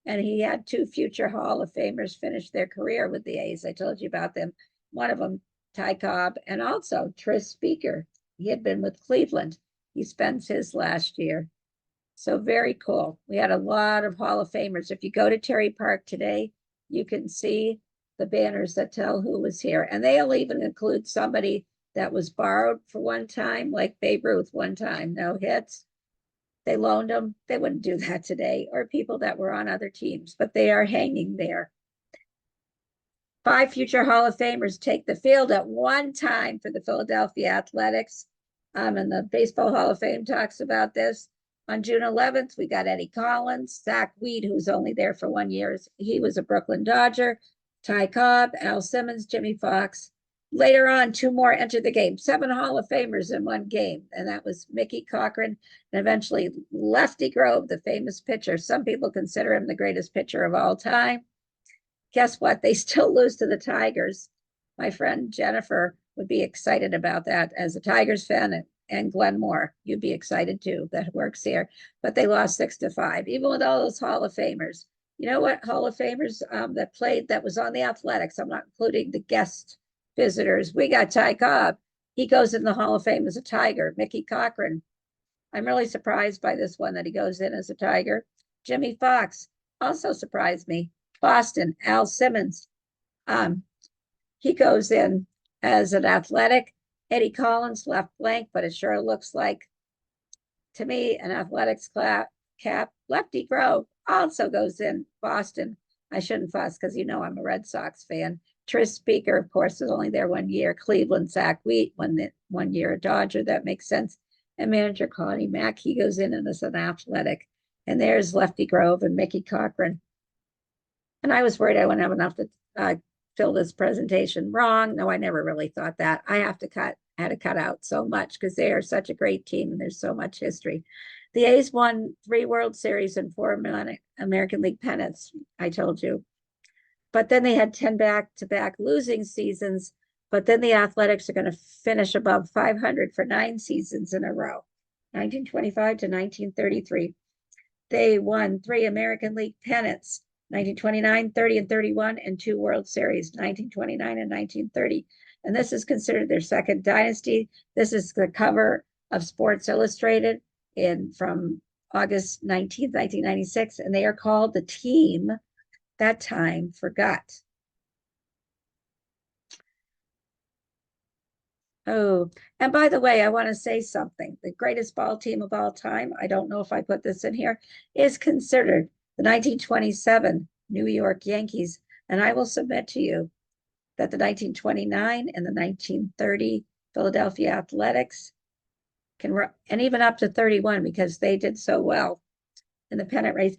And he had two future Hall of Famers finish their career with the A's. I told you about them. One of them, Ty Cobb, and also Tris Speaker. He had been with Cleveland. He spends his last year. So very cool. We had a lot of Hall of Famers. If you go to Terry Park today, you can see the banners that tell who was here. And they'll even include somebody that was borrowed for one time, like Babe Ruth one time, no hits. They loaned them. They wouldn't do that today, or people that were on other teams, but they are hanging there. 5 future Hall of Famers take the field at one time for the Philadelphia Athletics. And the Baseball Hall of Fame talks about this. On June 11th, we got Eddie Collins, Zach Weed, who's only there for 1 year. He was a Brooklyn Dodger. Ty Cobb, Al Simmons, Jimmy Fox. Later on, 2 more entered the game. 7 Hall of Famers in one game. And that was Mickey Cochran and eventually Lefty Grove, the famous pitcher. Some people consider him the greatest pitcher of all time. Guess what? They still lose to the Tigers. My friend Jennifer would be excited about that as a Tigers fan, and Glenn Moore, you'd be excited too, that works here. But they lost 6-5, even with all those Hall of Famers. You know what Hall of Famers that played that was on the Athletics? I'm not including the guest visitors. We got Ty Cobb. He goes in the Hall of Fame as a Tiger. Mickey Cochran. I'm really surprised by this one that he goes in as a Tiger. Jimmy Fox also surprised me. Boston, Al Simmons. He goes in as an Athletic. Eddie Collins left blank, but it sure looks like, to me, an Athletics cap. Lefty Grove also goes in Boston. I shouldn't fuss because you know I'm a Red Sox fan. Tris Speaker, of course, was only there 1 year. Cleveland, Zach Wheat, 1 year a Dodger. That makes sense. And manager Connie Mack, he goes in and is an athletic. And there's Lefty Grove and Mickey Cochran. And I was worried I wouldn't have enough to fill this presentation. Wrong. No, I never really thought that. I had to cut out so much because they are such a great team and there's so much history. The A's won 3 World Series and 4 American League pennants, I told you. But then they had 10 back-to-back losing seasons. But then the Athletics are going to finish above 500 for 9 seasons in a row, 1925 to 1933. They won 3 American League pennants, 1929, 30, and 31, and 2 World Series, 1929 and 1930. And this is considered their second dynasty. This is the cover of Sports Illustrated from August 19th, 1996, and they are called the team that time forgot. Oh, and by the way, I want to say something. The greatest ball team of all time, I don't know if I put this in here, is considered the 1927 New York Yankees. And I will submit to you that the 1929 and the 1930 Philadelphia Athletics and even up to 31, because they did so well in the pennant race,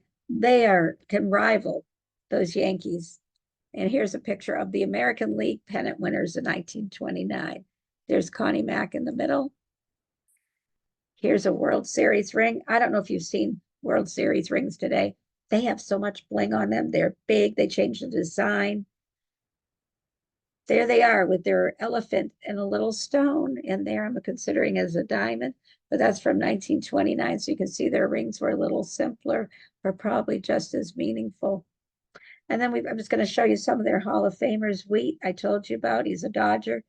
can rival those Yankees. And here's a picture of the American League pennant winners in 1929. There's Connie Mack in the middle. Here's a World Series ring. I don't know if you've seen World Series rings today. They have so much bling on them. They're big. They changed the design. There they are with their elephant and a little stone in there. I'm considering as a diamond, but that's from 1929. So you can see their rings were a little simpler, but probably just as meaningful. And then I'm just going to show you some of their Hall of Famers. Wheat, I told you about. He's a Dodger.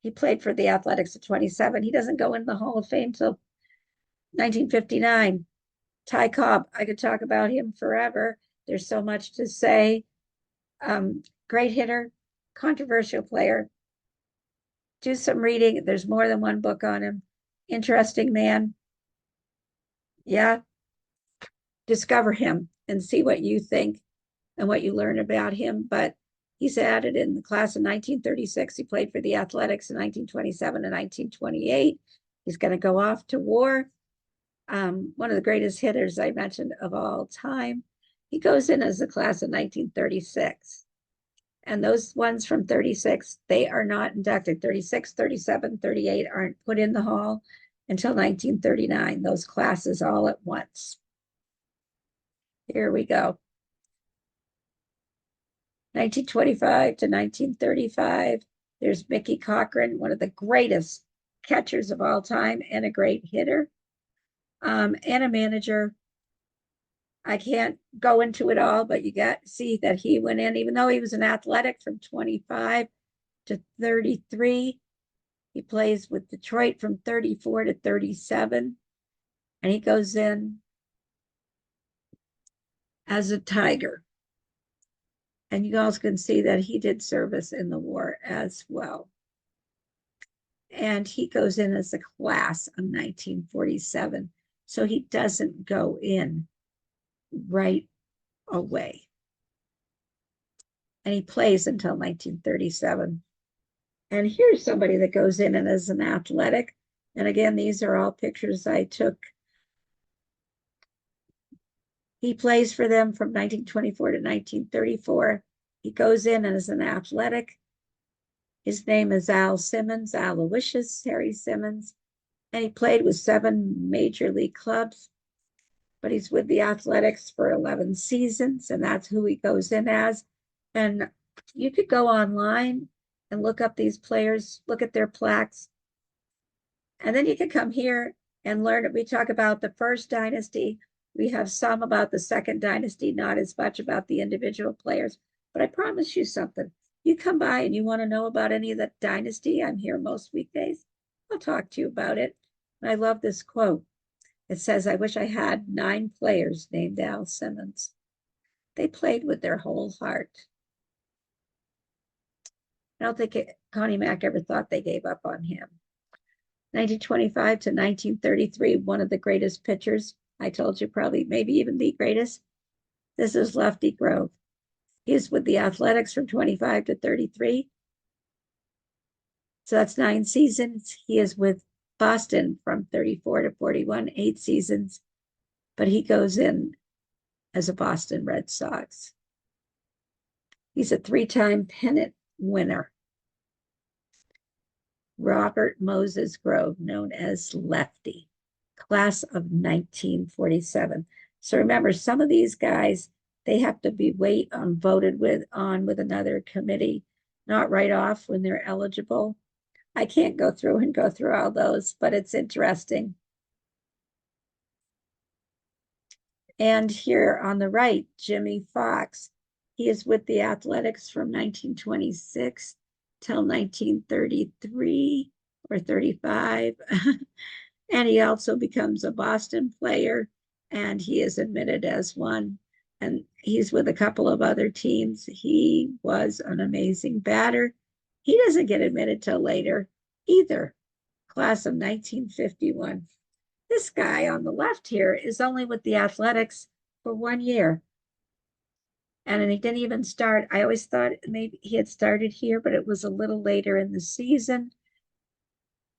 He played for the Athletics at 27. He doesn't go in the Hall of Fame till 1959. Ty Cobb, I could talk about him forever. There's so much to say. Great hitter, controversial player. Do some reading. There's more than one book on him. Interesting man. Yeah. Discover him and see what you think and what you learn about him. But he's added in the class of 1936. He played for the Athletics in 1927 and 1928. He's going to go off to war. One of the greatest hitters I mentioned of all time. He goes in as the class of 1936. And those ones from 36, they are not inducted. 36, 37, 38 aren't put in the hall until 1939. Those classes all at once. Here we go. 1925 to 1935. There's Mickey Cochran, one of the greatest catchers of all time and a great hitter. And a manager. I can't go into it all, but you got to see that he went in, even though he was an athletic from 25 to 33. He plays with Detroit from 34 to 37. And he goes in as a Tiger. And you guys can see that he did service in the war as well. And he goes in as a class of 1947. So he doesn't go in right away. And he plays until 1937. And here's somebody that goes in and is an athletic. And again, these are all pictures I took. He plays for them from 1924 to 1934. He goes in and is an athletic. His name is Al Simmons, Aloysius Harry Simmons. And he played with 7 major league clubs. But he's with the Athletics for 11 seasons, and that's who he goes in as. And you could go online and look up these players, look at their plaques. And then you could come here and learn. We talk about the first dynasty. We have some about the second dynasty, not as much about the individual players. But I promise you something. You come by and you want to know about any of that dynasty, I'm here most weekdays. I'll talk to you about it. And I love this quote. It says, I wish I had 9 players named Al Simmons. They played with their whole heart. I don't think Connie Mack ever thought they gave up on him. 1925 to 1933, one of the greatest pitchers. I told you probably maybe even the greatest. This is Lefty Grove. He was with the Athletics from 25 to 33. So that's 9 seasons. He is with Boston from 34 to 41, 8 seasons. But he goes in as a Boston Red Sox. He's a 3-time pennant winner. Robert Moses Grove, known as Lefty, class of 1947. So remember, some of these guys, they have to be voted with another committee, not right off when they're eligible. I can't go through all those, but it's interesting. And here on the right, Jimmy Fox. He is with the Athletics from 1926 till 1933 or 35. And he also becomes a Boston player, and he is admitted as one. And he's with a couple of other teams. He was an amazing batter. He doesn't get admitted till later either, class of 1951. This guy on the left here is only with the Athletics for 1 year. And he didn't even start. I always thought maybe he had started here, but it was a little later in the season.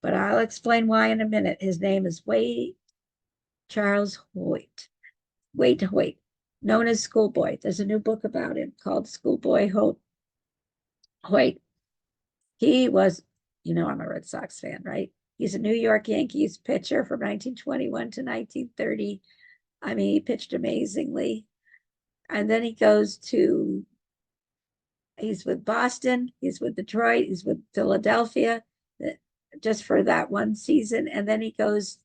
But I'll explain why in a minute. His name is Wade Charles Hoyt. Wade Hoyt, known as Schoolboy. There's a new book about him called Schoolboy Hoyt. He was, I'm a Red Sox fan, right? He's a New York Yankees pitcher from 1921 to 1930. I mean, he pitched amazingly. And then he's with Boston, he's with Detroit, he's with Philadelphia, just for that one season. And then he goes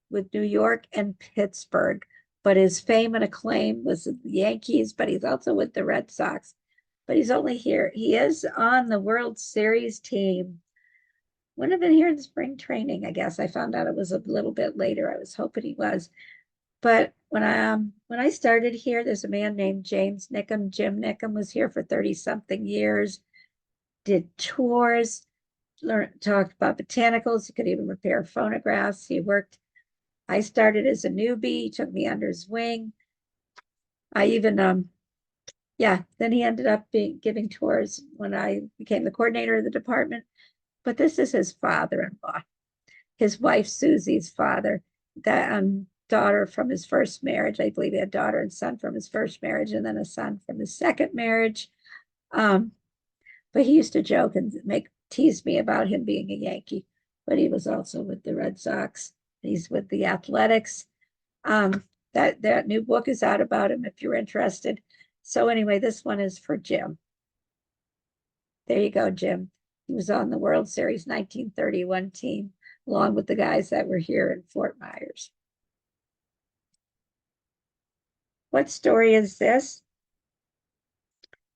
with New York and Pittsburgh. But his fame and acclaim was the Yankees, but he's also with the Red Sox. But he's only here. He is on the World Series team. Wouldn't have been here in spring training, I guess. I found out it was a little bit later. I was hoping he was. But when I started here, there's a man named James Nickham. Jim Nickham was here for 30-something years, did tours, talked about botanicals. He could even repair phonographs. I started as a newbie. He took me under his wing. Then he ended up giving tours when I became the coordinator of the department. But this is his father-in-law, his wife Susie's father, that daughter from his first marriage. I believe he had a daughter and son from his first marriage, and then a son from his second marriage. But he used to joke and tease me about him being a Yankee, but he was also with the Red Sox. He's with the Athletics. That new book is out about him if you're interested. So anyway, this one is for Jim. There you go, Jim. He was on the World Series 1931 team, along with the guys that were here in Fort Myers. What story is this?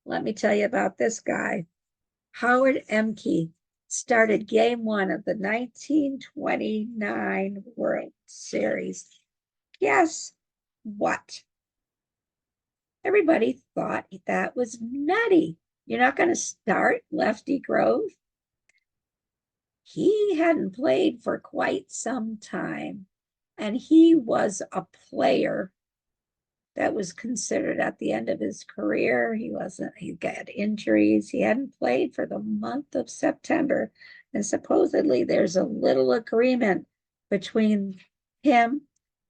Let me tell you about this guy. Howard Emke started game 1 of the 1929 World Series. Guess what? Everybody thought that was nutty. You're not going to start Lefty Grove? He hadn't played for quite some time, and he was a player that was considered at the end of his career. He got injuries. He hadn't played for the month of September. And supposedly there's a little agreement between him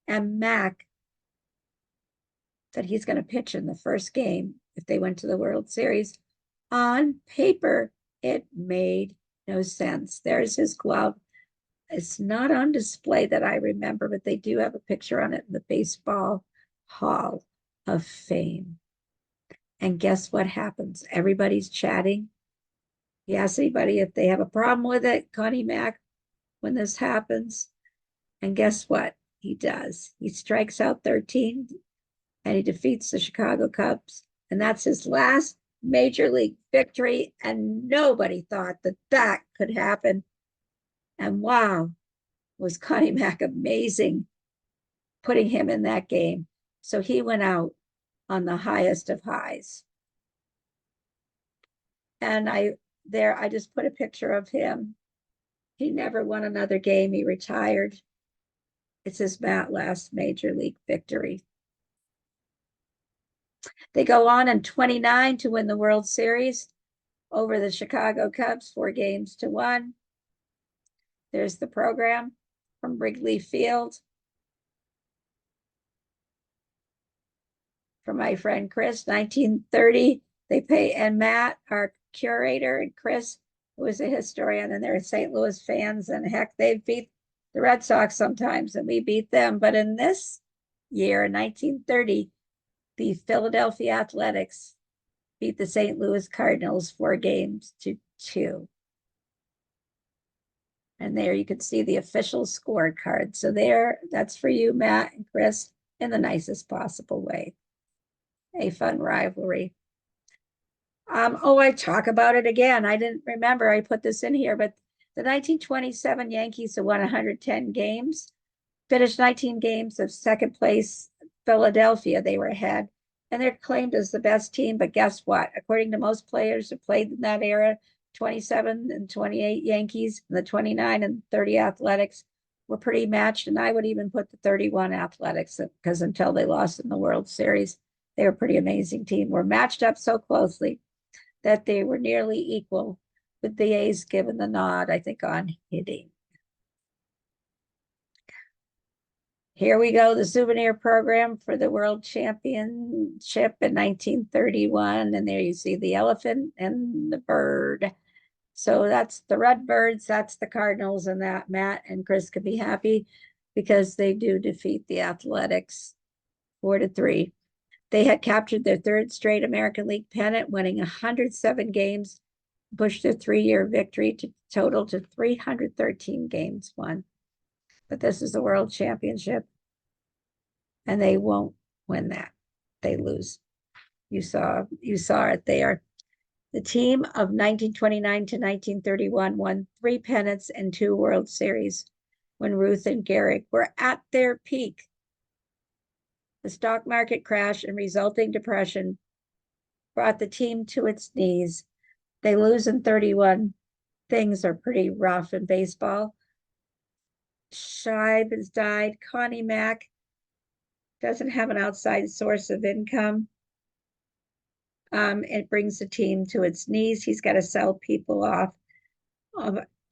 and Mack that he's going to pitch in the first game if they went to the World Series. On paper, it made no sense. There's his glove. It's not on display that I remember, but they do have a picture on it in the Baseball Hall of Fame. And guess what happens? Everybody's chatting. You ask anybody if they have a problem with it, Connie Mack, when this happens. And guess what? He does. He strikes out 13 and he defeats the Chicago Cubs. And that's his last major league victory. And nobody thought that could happen. And wow, was Connie Mack amazing putting him in that game. So he went out on the highest of highs. And I just put a picture of him. He never won another game. He retired. It's his last major league victory. They go on in 29 to win the World Series over the Chicago Cubs, 4-1. There's the program from Wrigley Field. For my friend Chris, 1930, they pay, and Matt, our curator, and Chris, who is a historian, and they're St. Louis fans, and heck, they beat the Red Sox sometimes, and we beat them. But in this year, in 1930, the Philadelphia Athletics beat the St. Louis Cardinals 4-2. And there you can see the official scorecard. So there, that's for you, Matt and Chris, in the nicest possible way. A fun rivalry. I talk about it again. I didn't remember I put this in here, but the 1927 Yankees who won 110 games, finished 19 games of second place Philadelphia. They were ahead, and they're claimed as the best team. But guess what? According to most players who played in that era, 27 and 28 Yankees, and the 29 and 30 Athletics were pretty matched. And I would even put the 31 Athletics, because until they lost in the World Series, they were a pretty amazing team. Were matched up so closely that they were nearly equal, with the A's given the nod, I think, on hitting. Here we go, the souvenir program for the World Championship in 1931. And there you see the elephant and the bird. So that's the Redbirds, that's the Cardinals, and that Matt and Chris could be happy because they do defeat the Athletics 4-3. They had captured their third straight American League pennant, winning 107 games, pushed their 3-year victory to total to 313 games won. But this is the World Championship, and they won't win that. They lose. You saw it there. The team of 1929 to 1931 won 3 pennants and 2 World Series when Ruth and Gehrig were at their peak. The stock market crash and resulting depression brought the team to its knees. They lose in 31. Things are pretty rough in baseball. Scheib has died. Connie Mack doesn't have an outside source of income. It brings the team to its knees. He's got to sell people off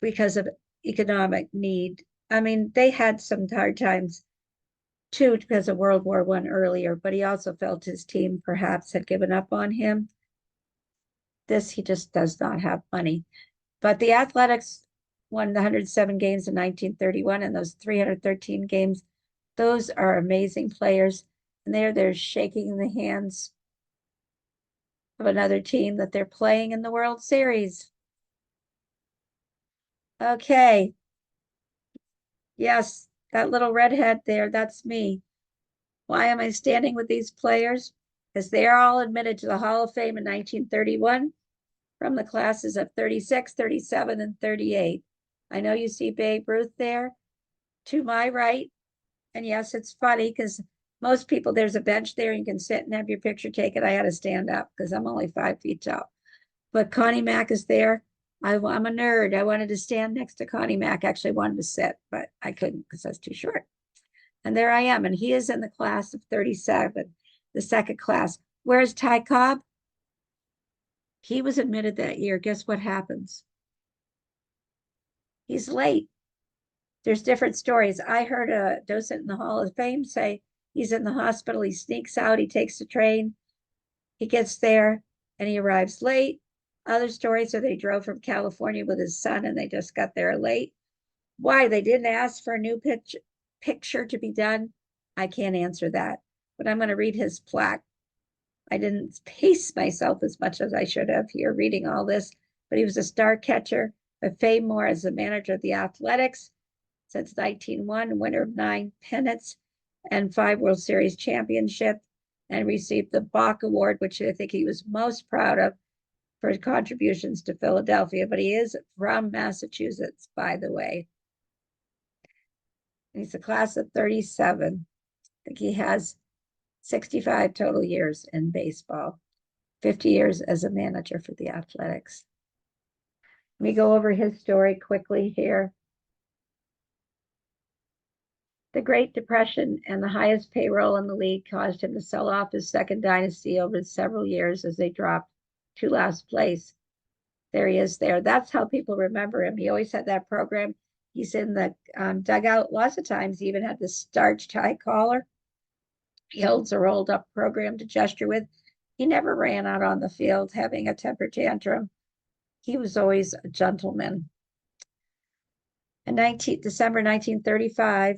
because of economic need. I mean, they had some hard times too because of World War I earlier, but he also felt his team perhaps had given up on him. He just does not have money. But the Athletics won the 107 games in 1931, and those 313 games, those are amazing players. And they're shaking the hands of another team that they're playing in the World Series. Okay. Yes, that little redhead there, that's me. Why am I standing with these players? Because they are all admitted to the Hall of Fame in 1931 from the classes of 36, 37, and 38. I know you see Babe Ruth there to my right. And yes, it's funny because most people, there's a bench there, you can sit and have your picture taken. I had to stand up because I'm only 5 feet tall. But Connie Mack is there. I'm a nerd. I wanted to stand next to Connie Mack. Actually, wanted to sit, but I couldn't because I was too short. And there I am. And he is in the class of 37, the second class. Where's Ty Cobb? He was admitted that year. Guess what happens? He's late. There's different stories. I heard a docent in the Hall of Fame say he's in the hospital. He sneaks out. He takes the train. He gets there and he arrives late. Other stories are they drove from California with his son and they just got there late. Why? They didn't ask for a new picture to be done. I can't answer that, but I'm going to read his plaque. I didn't pace myself as much as I should have here reading all this, but he was a star catcher, but famed more as the manager of the Athletics since 1901, winner of 9 pennants and 5 World Series championships, and received the Bach Award, which I think he was most proud of for his contributions to Philadelphia. But he is from Massachusetts, by the way. He's a class of 37. I think he has 65 total years in baseball, 50 years as a manager for the Athletics. Let me go over his story quickly here. The Great Depression and the highest payroll in the league caused him to sell off his second dynasty over several years as they dropped to last place. There he is there. That's how people remember him. He always had that program. He's in the dugout. Lots of times he even had the starched high collar. He holds a rolled up program to gesture with. He never ran out on the field having a temper tantrum. He was always a gentleman. In December 1935,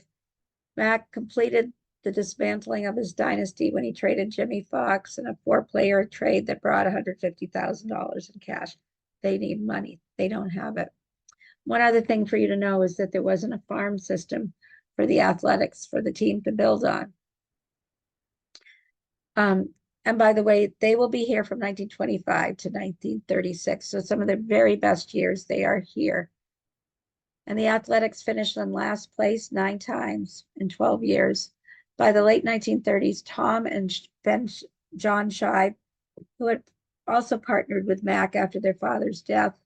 Mack completed the dismantling of his dynasty when he traded Jimmy Fox in a 4-player trade that brought $150,000 in cash. They need money. They don't have it. One other thing for you to know is that there wasn't a farm system for the athletics for the team to build on. And by the way, they will be here from 1925 to 1936. So some of their very best years, they are here. And the Athletics finished in last place 9 times in 12 years. By the late 1930s, Tom and John Shibe, who had also partnered with Mack after their father's death,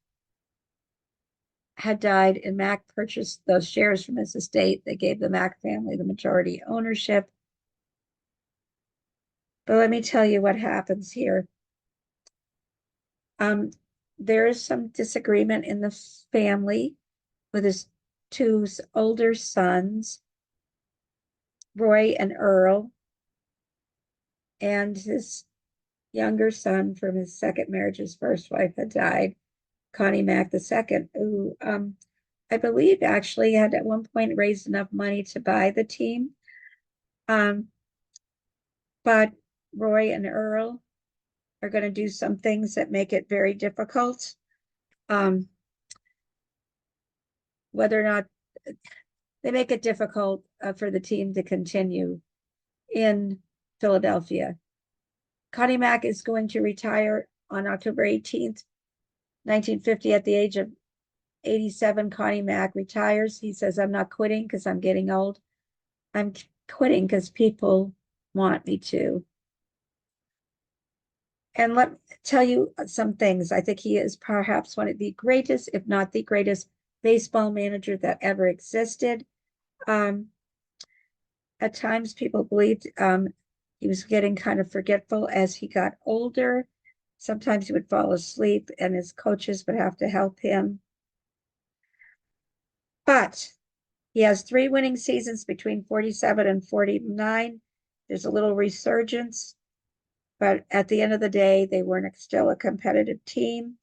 had died, and Mack purchased those shares from his estate. They gave the Mack family the majority ownership. But let me tell you what happens here. There is some disagreement in the family with his 2 older sons, Roy and Earl, and his younger son from his second marriage. His first wife had died, Connie Mack II, who I believe actually had at one point raised enough money to buy the team. But Roy and Earl are going to do some things that make it very difficult. Whether or not they make it difficult for the team to continue in Philadelphia. Connie Mack is going to retire on October 18th, 1950 at the age of 87. Connie Mack retires. He says, I'm not quitting because I'm getting old. I'm quitting because people want me to. And let me tell you some things. I think he is perhaps one of the greatest, if not the greatest, baseball manager that ever existed. At times, people believed he was getting kind of forgetful as he got older. Sometimes he would fall asleep, and his coaches would have to help him. But he has 3 winning seasons between 47 and 49. There's a little resurgence, but at the end of the day, they weren't still a competitive team.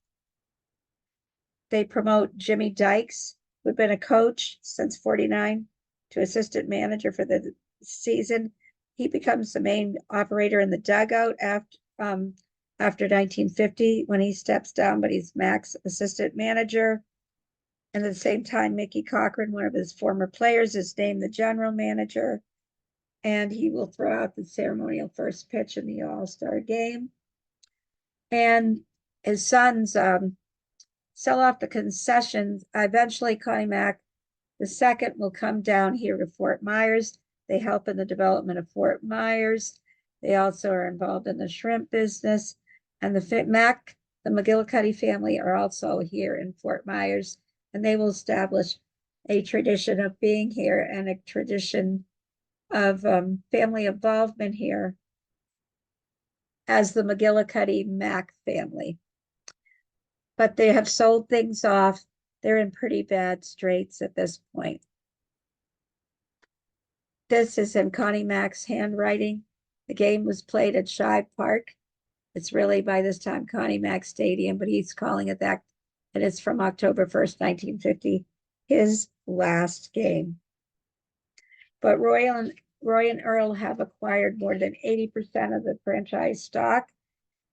They promote Jimmy Dykes, who'd been a coach since 49, to assistant manager for the season. He becomes the main operator in the dugout after 1950 when he steps down, but he's Mack's assistant manager. And at the same time, Mickey Cochran, one of his former players, is named the general manager, and he will throw out the ceremonial first pitch in the All-Star game. And his sons sell off the concessions. Eventually, Connie Mack II will come down here to Fort Myers. They help in the development of Fort Myers. They also are involved in the shrimp business. And the McGillicuddy family are also here in Fort Myers. And they will establish a tradition of being here and a tradition of family involvement here as the McGillicuddy Mack family. But they have sold things off. They're in pretty bad straits at this point. This is in Connie Mack's handwriting. The game was played at Shibe Park. It's really by this time Connie Mack Stadium, but he's calling it that. And it's from October 1st, 1950, his last game. But Roy and Earl have acquired more than 80% of the franchise stock,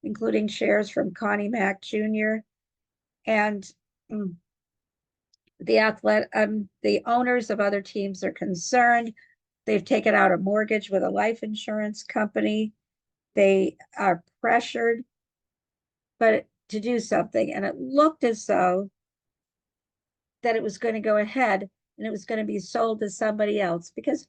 including shares from Connie Mack Jr. And the owners of other teams are concerned. They've taken out a mortgage with a life insurance company. They are pressured, but to do something. And it looked as though that it was going to go ahead and it was going to be sold to somebody else, because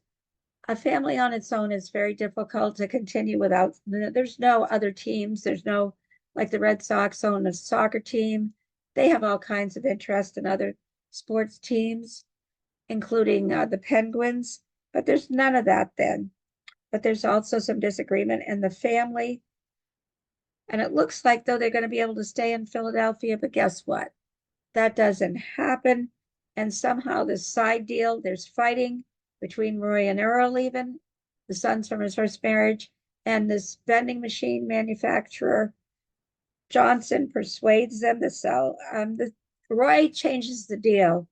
a family on its own is very difficult to continue without. There's no other teams. There's no, like the Red Sox own a soccer team. They have all kinds of interest in other sports teams, including the Penguins. But there's none of that then. But there's also some disagreement in the family. And it looks like though they're going to be able to stay in Philadelphia, but guess what? That doesn't happen. And somehow this side deal, there's fighting between Roy and Earl, even the sons from his first marriage, and this vending machine manufacturer, Johnson, persuades them to sell. Roy changes the deal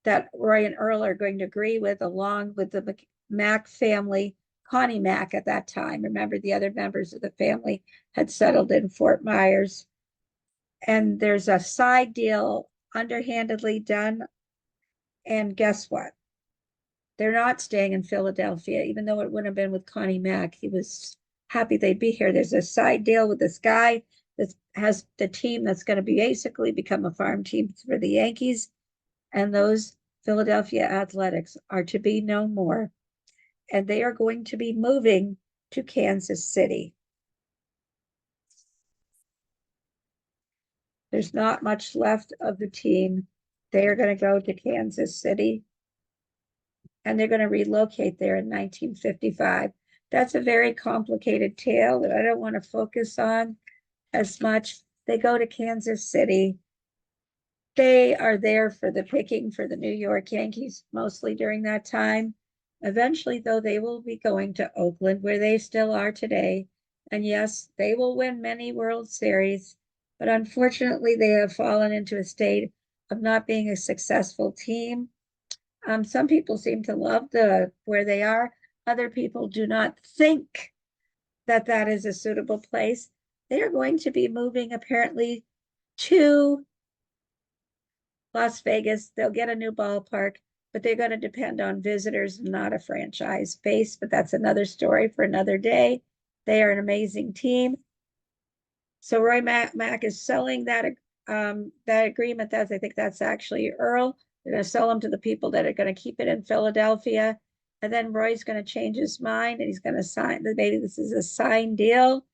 that Roy and Earl are going to agree with, along with the Mack family, Connie Mack at that time. Remember, the other members of the family had settled in Fort Myers. And there's a side deal underhandedly done. And guess what? They're not staying in Philadelphia, even though it wouldn't have been with Connie Mack. He was happy they'd be here. There's a side deal with this guy that has the team that's going to basically become a farm team for the Yankees. And those Philadelphia Athletics are to be no more. And they are going to be moving to Kansas City. There's not much left of the team. They are going to go to Kansas City. And they're going to relocate there in 1955. That's a very complicated tale that I don't want to focus on as much. They go to Kansas City. They are there for the picking for the New York Yankees, mostly during that time. Eventually, though, they will be going to Oakland, where they still are today. And yes, they will win many World Series, but unfortunately, they have fallen into a state of not being a successful team. Some people seem to love where they are. Other people do not think that that is a suitable place. They are going to be moving apparently to Las Vegas. They'll get a new ballpark, but they're going to depend on visitors, not a franchise base. But that's another story for another day. They are an amazing team. So Roy Mack is selling that agreement. I think that's actually Earl. They're going to sell them to the people that are going to keep it in Philadelphia. And then Roy's going to change his mind and he's going to sign, maybe this is a signed deal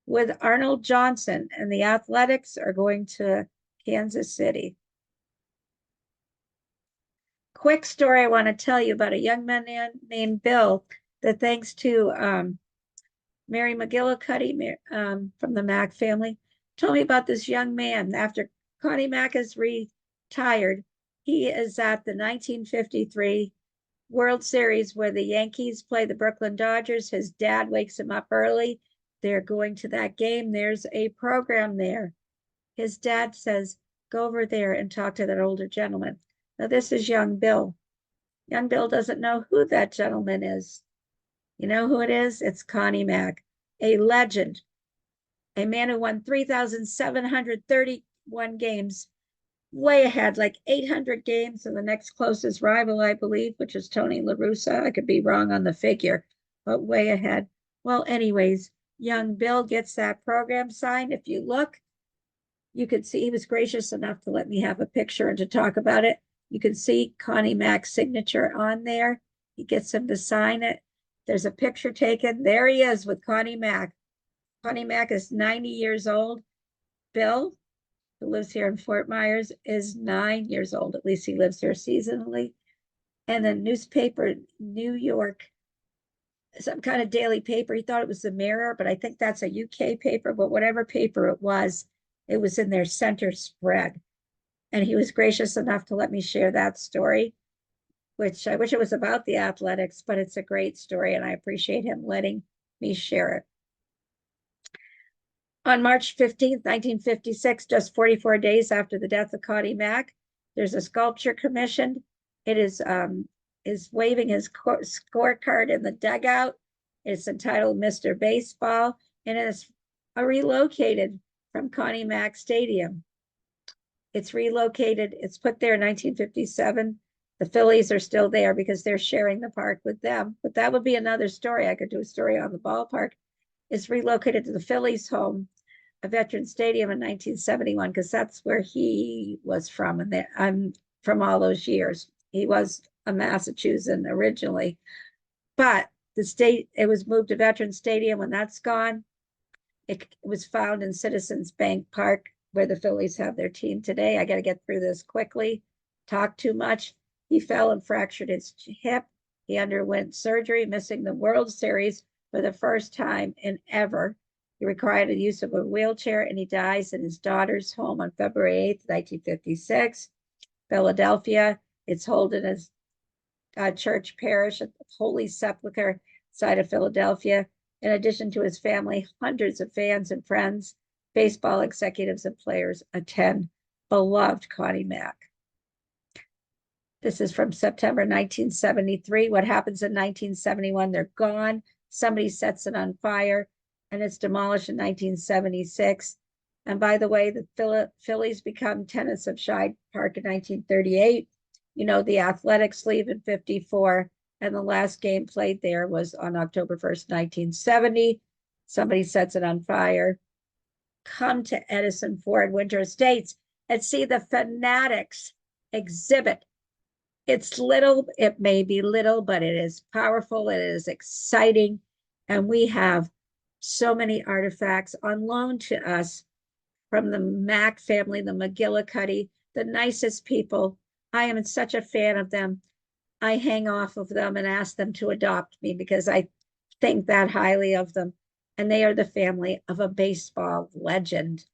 with Arnold Johnson, and the Athletics are going to Kansas City. Quick story I want to tell you about a young man named Bill that, thanks to Mary McGillicuddy from the Mack family, told me about this young man. After Connie Mack is retired, he is at the 1953 World Series where the Yankees play the Brooklyn Dodgers. His dad wakes him up early. They're going to that game. There's a program there. His dad says, go over there and talk to that older gentleman. Now, this is young Bill. Young Bill doesn't know who that gentleman is. You know who it is? It's Connie Mack, a legend, a man who won 3,731 games, way ahead, like 800 games in the next closest rival, I believe, which is Tony La Russa. I could be wrong on the figure, but way ahead. Well, anyways, young Bill gets that program signed. If you look, you could see he was gracious enough to let me have a picture and to talk about it. You can see Connie Mack's signature on there. He gets him to sign it. There's a picture taken. There he is with Connie Mack. Connie Mack is 90 years old. Bill, who lives here in Fort Myers, is 9 years old. At least he lives here seasonally. And the newspaper, New York, some kind of daily paper. He thought it was the Mirror, but I think that's a UK paper. But whatever paper it was in their center spread. And he was gracious enough to let me share that story, which I wish it was about the Athletics, but it's a great story, and I appreciate him letting me share it. On March 15th, 1956, just 44 days after the death of Connie Mack, there's a sculpture commissioned. It is waving his scorecard in the dugout. It's entitled Mr. Baseball, and it's relocated from Connie Mack Stadium. It's relocated. It's put there in 1957. The Phillies are still there because they're sharing the park with them. But that would be another story. I could do a story on the ballpark. It's relocated to the Phillies' home, a Veterans Stadium, in 1971, because that's where he was from. And I'm from all those years. He was a Massachusetts originally. But it was moved to Veterans Stadium. When that's gone, it was found in Citizens Bank Park, where the Phillies have their team today. I got to get through this quickly. Talk too much. He fell and fractured his hip. He underwent surgery, missing the World Series for the first time in ever. He required the use of a wheelchair, and he dies in his daughter's home on February 8th, 1956. Philadelphia. It's held in a church parish at the Holy Sepulchre side of Philadelphia. In addition to his family, hundreds of fans and friends, baseball executives, and players attend. Beloved Connie Mack. This is from September 1973. What happens in 1971? They're gone. Somebody sets it on fire, and it's demolished in 1976. And by the way, the Phillies become tenants of Shibe Park in 1938. You know, the Athletics leave in 54, and the last game played there was on October 1st, 1970. Somebody sets it on fire. Come to Edison Ford Winter Estates and see the Fanatics exhibit. It's little, it may be little, but it is powerful, it is exciting, and we have so many artifacts on loan to us from the Mack family, the McGillicuddy, the nicest people. I am such a fan of them. I hang off of them and ask them to adopt me because I think that highly of them. And they are the family of a baseball legend.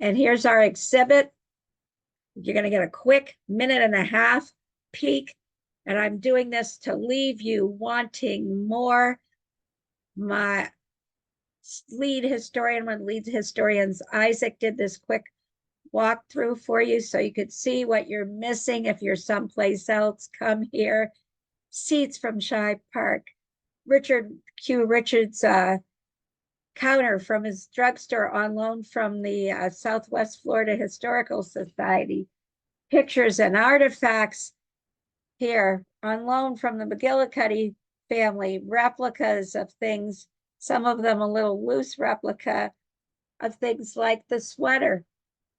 And here's our exhibit. You're going to get a quick minute and a half peek. And I'm doing this to leave you wanting more. My lead historian, one of the lead historians, Isaac, did this quick walkthrough for you so you could see what you're missing if you're someplace else. Come here. Seats from Shibe Park. Richard Q. Richards' counter from his drugstore on loan from the Southwest Florida Historical Society. Pictures and artifacts here on loan from the McGillicuddy family. Replicas of things, some of them a little loose replica of things like the sweater.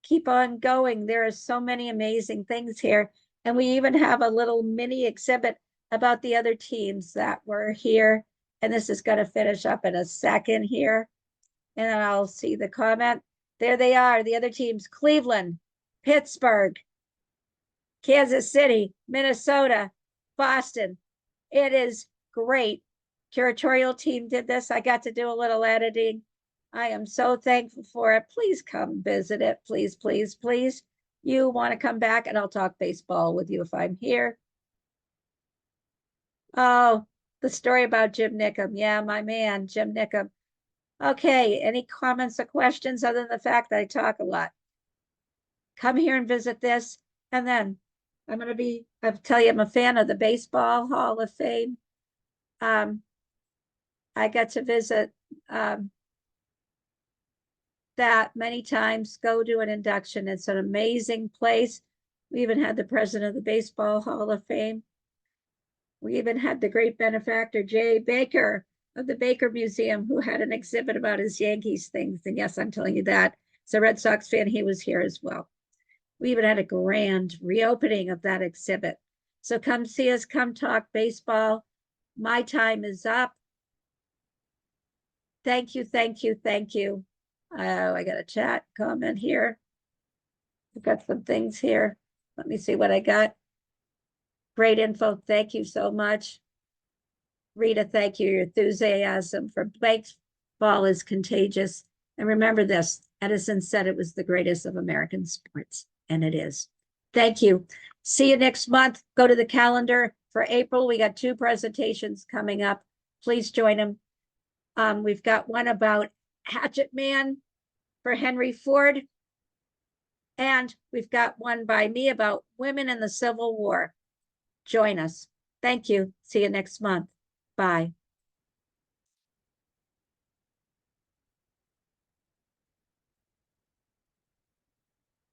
Keep on going. There are so many amazing things here. And we even have a little mini exhibit about the other teams that were here. And this is going to finish up in a second here. And then I'll see the comment. There they are, the other teams: Cleveland, Pittsburgh, Kansas City, Minnesota, Boston. It is great. Curatorial team did this. I got to do a little editing. I am so thankful for it. Please come visit it. Please, please, please. You want to come back and I'll talk baseball with you if I'm here. Oh, the story about Jim Nickum. Yeah, my man, Jim Nickum. Okay, any comments or questions other than the fact that I talk a lot? Come here and visit this. And then I'll tell you, I'm a fan of the Baseball Hall of Fame. I got to visit that many times, go to an induction. It's an amazing place. We even had the president of the Baseball Hall of Fame. We even had the great benefactor, Jay Baker of the Baker Museum, who had an exhibit about his Yankees things. And yes, I'm telling you that. As a Red Sox fan, he was here as well. We even had a grand reopening of that exhibit. So come see us, come talk baseball. My time is up. Thank you, thank you, thank you. I got a chat comment here. I've got some things here. Let me see what I got. Great info. Thank you so much. Rita, thank you. Your enthusiasm for baseball is contagious. And remember this, Edison said it was the greatest of American sports, and it is. Thank you. See you next month. Go to the calendar for April. We got 2 presentations coming up. Please join them. We've got one about Hatchet Man for Henry Ford. And we've got one by me about women in the Civil War. Join us. Thank you. See you next month. Bye.